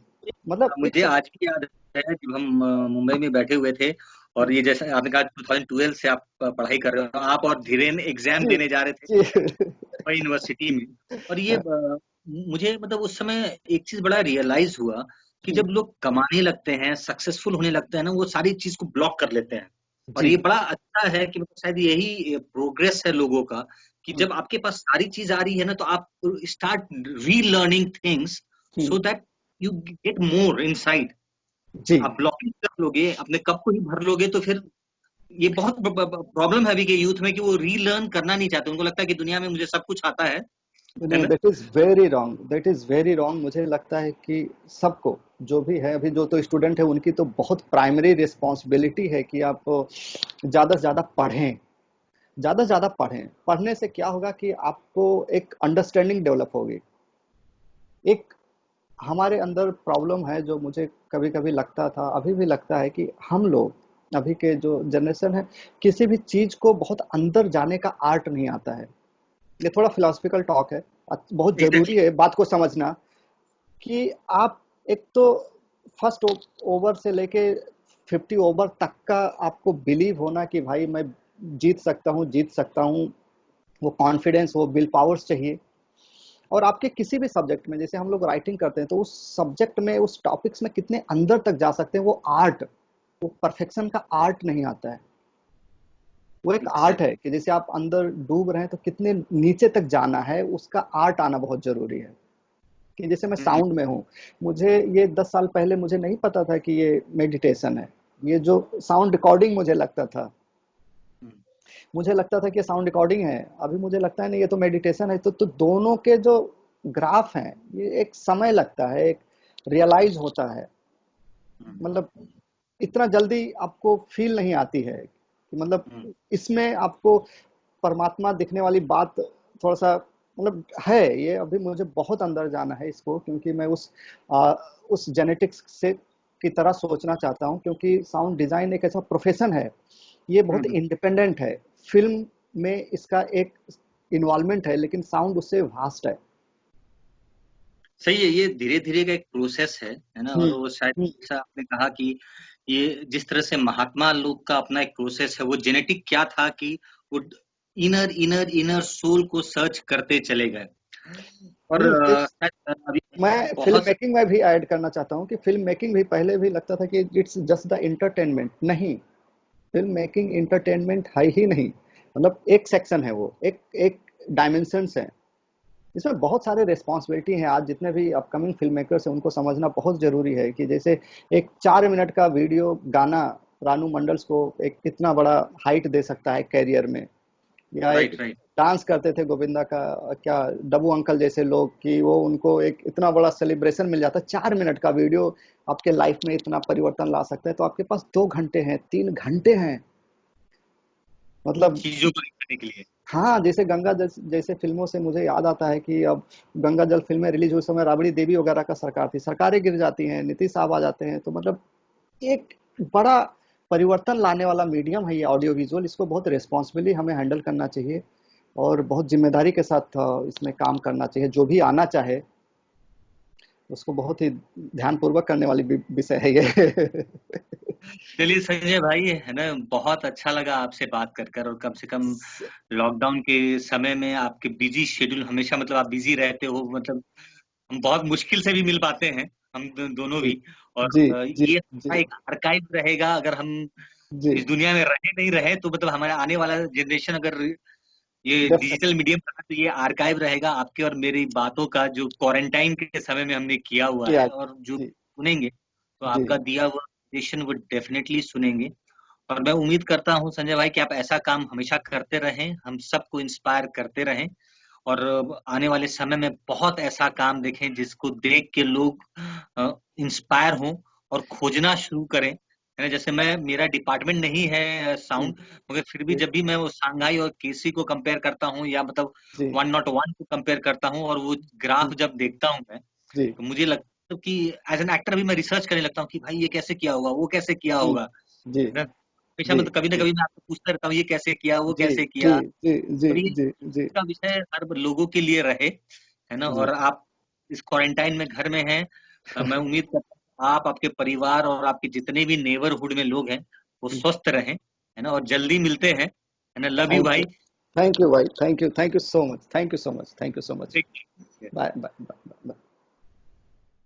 Speaker 1: मतलब
Speaker 2: मुझे
Speaker 1: इट्स
Speaker 2: आज भी याद है जब हम मुंबई में बैठे हुए थे, और ये जैसे आपने कहा 2012 से आप पढ़ाई कर रहे हो, आप और धीरेन एग्जाम
Speaker 1: जी
Speaker 2: देने जा रहे थे
Speaker 1: जी
Speaker 2: मुंबई यूनिवर्सिटी में। और ये मुझे मतलब उस समय एक चीज बड़ा रियलाइज हुआ कि जब लोग कमाने लगते हैं, सक्सेसफुल होने लगते हैं ना, वो सारी चीज को ब्लॉक कर लेते हैं। और
Speaker 1: जी
Speaker 2: ये बड़ा अच्छा है कि मतलब शायद यही प्रोग्रेस है लोगों का, कि जब आपके पास सारी चीज आ रही है ना, तो आप start relearning things so that you get more insight.
Speaker 1: जी
Speaker 2: आप ब्लॉकिंग कर लोगे, अपने कप को ही भर लोगे, तो फिर ये बहुत प्रॉब्लम है अभी के यूथ में कि वो रीलर्न करना नहीं चाहते। उनको लगता है कि दुनिया में मुझे सब कुछ आता है
Speaker 1: नहीं,
Speaker 2: ना।
Speaker 1: That is very wrong, that is very wrong. मुझे लगता है कि सबको, जो भी है अभी, जो तो स्टूडेंट है उनकी तो बहुत प्राइमरी रिस्पॉन्सिबिलिटी है कि आप ज्यादा से ज्यादा पढ़ें, ज्यादा से ज्यादा पढ़ें। पढ़ने से क्या होगा कि आपको एक अंडरस्टैंडिंग डेवलप होगी। एक हमारे अंदर प्रॉब्लम है जो मुझे कभी कभी लगता था, अभी भी लगता है, कि हम लोग अभी के जो जनरेशन है, किसी भी चीज को बहुत अंदर जाने का आर्ट नहीं आता है। ये थोड़ा फिलोसफिकल टॉक है, बहुत जरूरी
Speaker 2: एग्जैक्टली।
Speaker 1: है बात को समझना, कि आप एक तो फर्स्ट ओवर से लेके 50 ओवर तक का आपको बिलीव होना कि भाई मैं जीत सकता हूँ, जीत सकता हूँ, वो कॉन्फिडेंस, वो विल पावर्स चाहिए। और आपके किसी भी सब्जेक्ट में, जैसे हम लोग राइटिंग करते हैं, तो उस सब्जेक्ट में, उस टॉपिक्स में कितने अंदर तक जा सकते हैं, वो आर्ट, वो परफेक्शन का आर्ट नहीं आता है। वो एक आर्ट है
Speaker 2: एग्जैक्टली।
Speaker 1: कि जैसे आप अंदर डूब रहे हैं तो कितने नीचे तक जाना है, उसका आर्ट आना बहुत जरूरी है। कि जैसे मैं
Speaker 2: हम्म।
Speaker 1: साउंड में हूँ, मुझे ये 10 साल पहले मुझे नहीं पता था कि ये मेडिटेशन है। ये जो साउंड रिकॉर्डिंग मुझे लगता था,
Speaker 2: हम्म।
Speaker 1: मुझे लगता था कि साउंड रिकॉर्डिंग है, अभी मुझे लगता है नहीं, ये तो मेडिटेशन है। तो दोनों के जो ग्राफ हैं, ये एक समय लगता है, एक रियलाइज होता है।
Speaker 2: हम्म।
Speaker 1: मतलब इतना जल्दी आपको फील नहीं आती है कि मतलब
Speaker 2: हम्म।
Speaker 1: इसमें आपको परमात्मा दिखने वाली बात थोड़ा सा, मतलब है ये, अभी मुझे बहुत अंदर जाना है इसको, क्योंकि मैं उस जेनेटिक्स से की तरह सोचना चाहता हूँ, क्योंकि साउंड डिजाइन एक ऐसा प्रोफेशन है, ये बहुत
Speaker 2: हम्म।
Speaker 1: इंडिपेंडेंट है। फिल्म में इसका एक इन्वॉल्वमेंट है, लेकिन साउंड उससे वास्ट है।
Speaker 2: सही है, ये धीरे धीरे का एक प्रोसेस है ना।
Speaker 1: हम्म
Speaker 2: और वो शायद
Speaker 1: हम्म
Speaker 2: जैसा आपने कहा कि ये जिस तरह से महात्मा लोग का अपना एक प्रोसेस है, वो जेनेटिक क्या था कि वो इनर इनर इनर सोल को सर्च करते चले गए। और
Speaker 1: इस
Speaker 2: शायद अभी
Speaker 1: मैं फिल्म
Speaker 2: बहुत
Speaker 1: मेकिंग में भी ऐड करना चाहता हूँ कि फिल्म मेकिंग भी पहले भी लगता था कि इट्स जस्ट द इंटरटेनमेंट। नहीं, फिल्म मेकिंग इंटरटेनमेंट है ही नहीं। मतलब एक सेक्शन है वो, एक एक डायमेंशंस है। इसमें बहुत सारे रिस्पॉन्सिबिलिटी हैं। आज जितने भी अपकमिंग फिल्म मेकर्स हैं, उनको समझना बहुत जरूरी है कि जैसे एक 4 मिनट का वीडियो गाना रानू मंडल्स को एक इतना बड़ा हाइट दे सकता है कैरियर में, या एक
Speaker 2: राइट राइट।
Speaker 1: डांस करते थे गोविंदा का, क्या डब्बू अंकल जैसे लोग, कि वो उनको एक इतना बड़ा सेलिब्रेशन मिल जाता है। 4 मिनट का वीडियो आपके लाइफ में इतना परिवर्तन ला सकता है, तो आपके पास 2 घंटे हैं, 3 घंटे हैं। मतलब
Speaker 2: चीजों को लिखने के लिए।
Speaker 1: हाँ, जैसे गंगा जल जैसे फिल्मों से मुझे याद आता है कि अब गंगा जल फिल्में रिलीज हुए समय राबड़ी देवी वगैरह का सरकार थी, सरकारें गिर जाती हैं, नीतीश साहब आ जाते हैं, तो मतलब एक बड़ा परिवर्तन लाने वाला मीडियम है ये ऑडियो विजुअल। इसको बहुत रिस्पॉन्सिबली हमें हैंडल करना चाहिए। और बहुत जिम्मेदारी के साथ इसमें काम करना चाहिए। जो भी आना चाहे उसको बहुत ही ध्यानपूर्वक करने वाली विषय है ये।
Speaker 2: चलिए संजय भाई, है ना, बहुत अच्छा लगा आपसे बात कर कर, और कम से कम लॉकडाउन के समय में आपके बिजी शेड्यूल, हमेशा मतलब आप बिजी रहते हो, मतलब हम बहुत मुश्किल से भी मिल पाते हैं, हम दोनों
Speaker 1: जी
Speaker 2: भी। और
Speaker 1: जी जी
Speaker 2: ये
Speaker 1: जी
Speaker 2: हमारा एक आर्काइव रहेगा, अगर हम
Speaker 1: जी।
Speaker 2: इस दुनिया में रहे नहीं रहे तो मतलब हमारा आने वाला जनरेशन अगर ये डिजिटल
Speaker 1: डेफिनेटली।
Speaker 2: मीडियम का है, तो ये आर्काइव रहेगा आपके और मेरी बातों का, जो क्वारंटाइन के समय में हमने किया हुआ
Speaker 1: किया।
Speaker 2: है, और जो
Speaker 1: जी
Speaker 2: सुनेंगे तो
Speaker 1: जी
Speaker 2: आपका दिया हुआ सजेशन वो डेफिनेटली सुनेंगे। और मैं उम्मीद करता हूँ संजय भाई कि आप ऐसा काम हमेशा करते रहें, हम सबको इंस्पायर करते रहें, और आने वाले समय में बहुत ऐसा काम देखें जिसको देख के लोग इंस्पायर हों और खोजना शुरू करें, है ना। जैसे मैं, मेरा डिपार्टमेंट नहीं है
Speaker 1: जी
Speaker 2: साउंड, मगर फिर भी
Speaker 1: जी
Speaker 2: जब भी मैं वो सांघाई और केसी को कंपेयर करता हूँ, या मतलब
Speaker 1: जी
Speaker 2: 101 को कंपेयर करता हूँ, और वो ग्राफ
Speaker 1: जी
Speaker 2: जब देखता हूँ मैं,
Speaker 1: जी
Speaker 2: तो मुझे लगता है कि एज एन एक्टर भी मैं रिसर्च करने लगता हूँ कि भाई ये कैसे किया होगा, वो कैसे किया
Speaker 1: जी
Speaker 2: होगा,
Speaker 1: जी
Speaker 2: है ना। हमेशा
Speaker 1: जी
Speaker 2: मतलब कभी ना
Speaker 1: जी
Speaker 2: कभी मैं आपको पूछता रहता हूँ, ये कैसे किया, वो
Speaker 1: जी
Speaker 2: कैसे
Speaker 1: जी
Speaker 2: किया।
Speaker 1: जी जी
Speaker 2: और ये
Speaker 1: जी जी
Speaker 2: का विषय हर लोगों के लिए रहे, है ना।
Speaker 1: जी।
Speaker 2: और आप इस क्वारंटाइन में घर में हैं, मैं उम्मीद करता हूँ आप, आपके परिवार और आपके जितने भी नेबरहुड में लोग हैं वो स्वस्थ रहें, है ना। और जल्दी मिलते हैं, है ना। Love you
Speaker 1: thank you.
Speaker 2: भाई।
Speaker 1: थैंक यू भाई। Thank you. Thank you so much. Thank you so much. Thank you so much.
Speaker 2: ठीक है।
Speaker 1: Bye bye bye.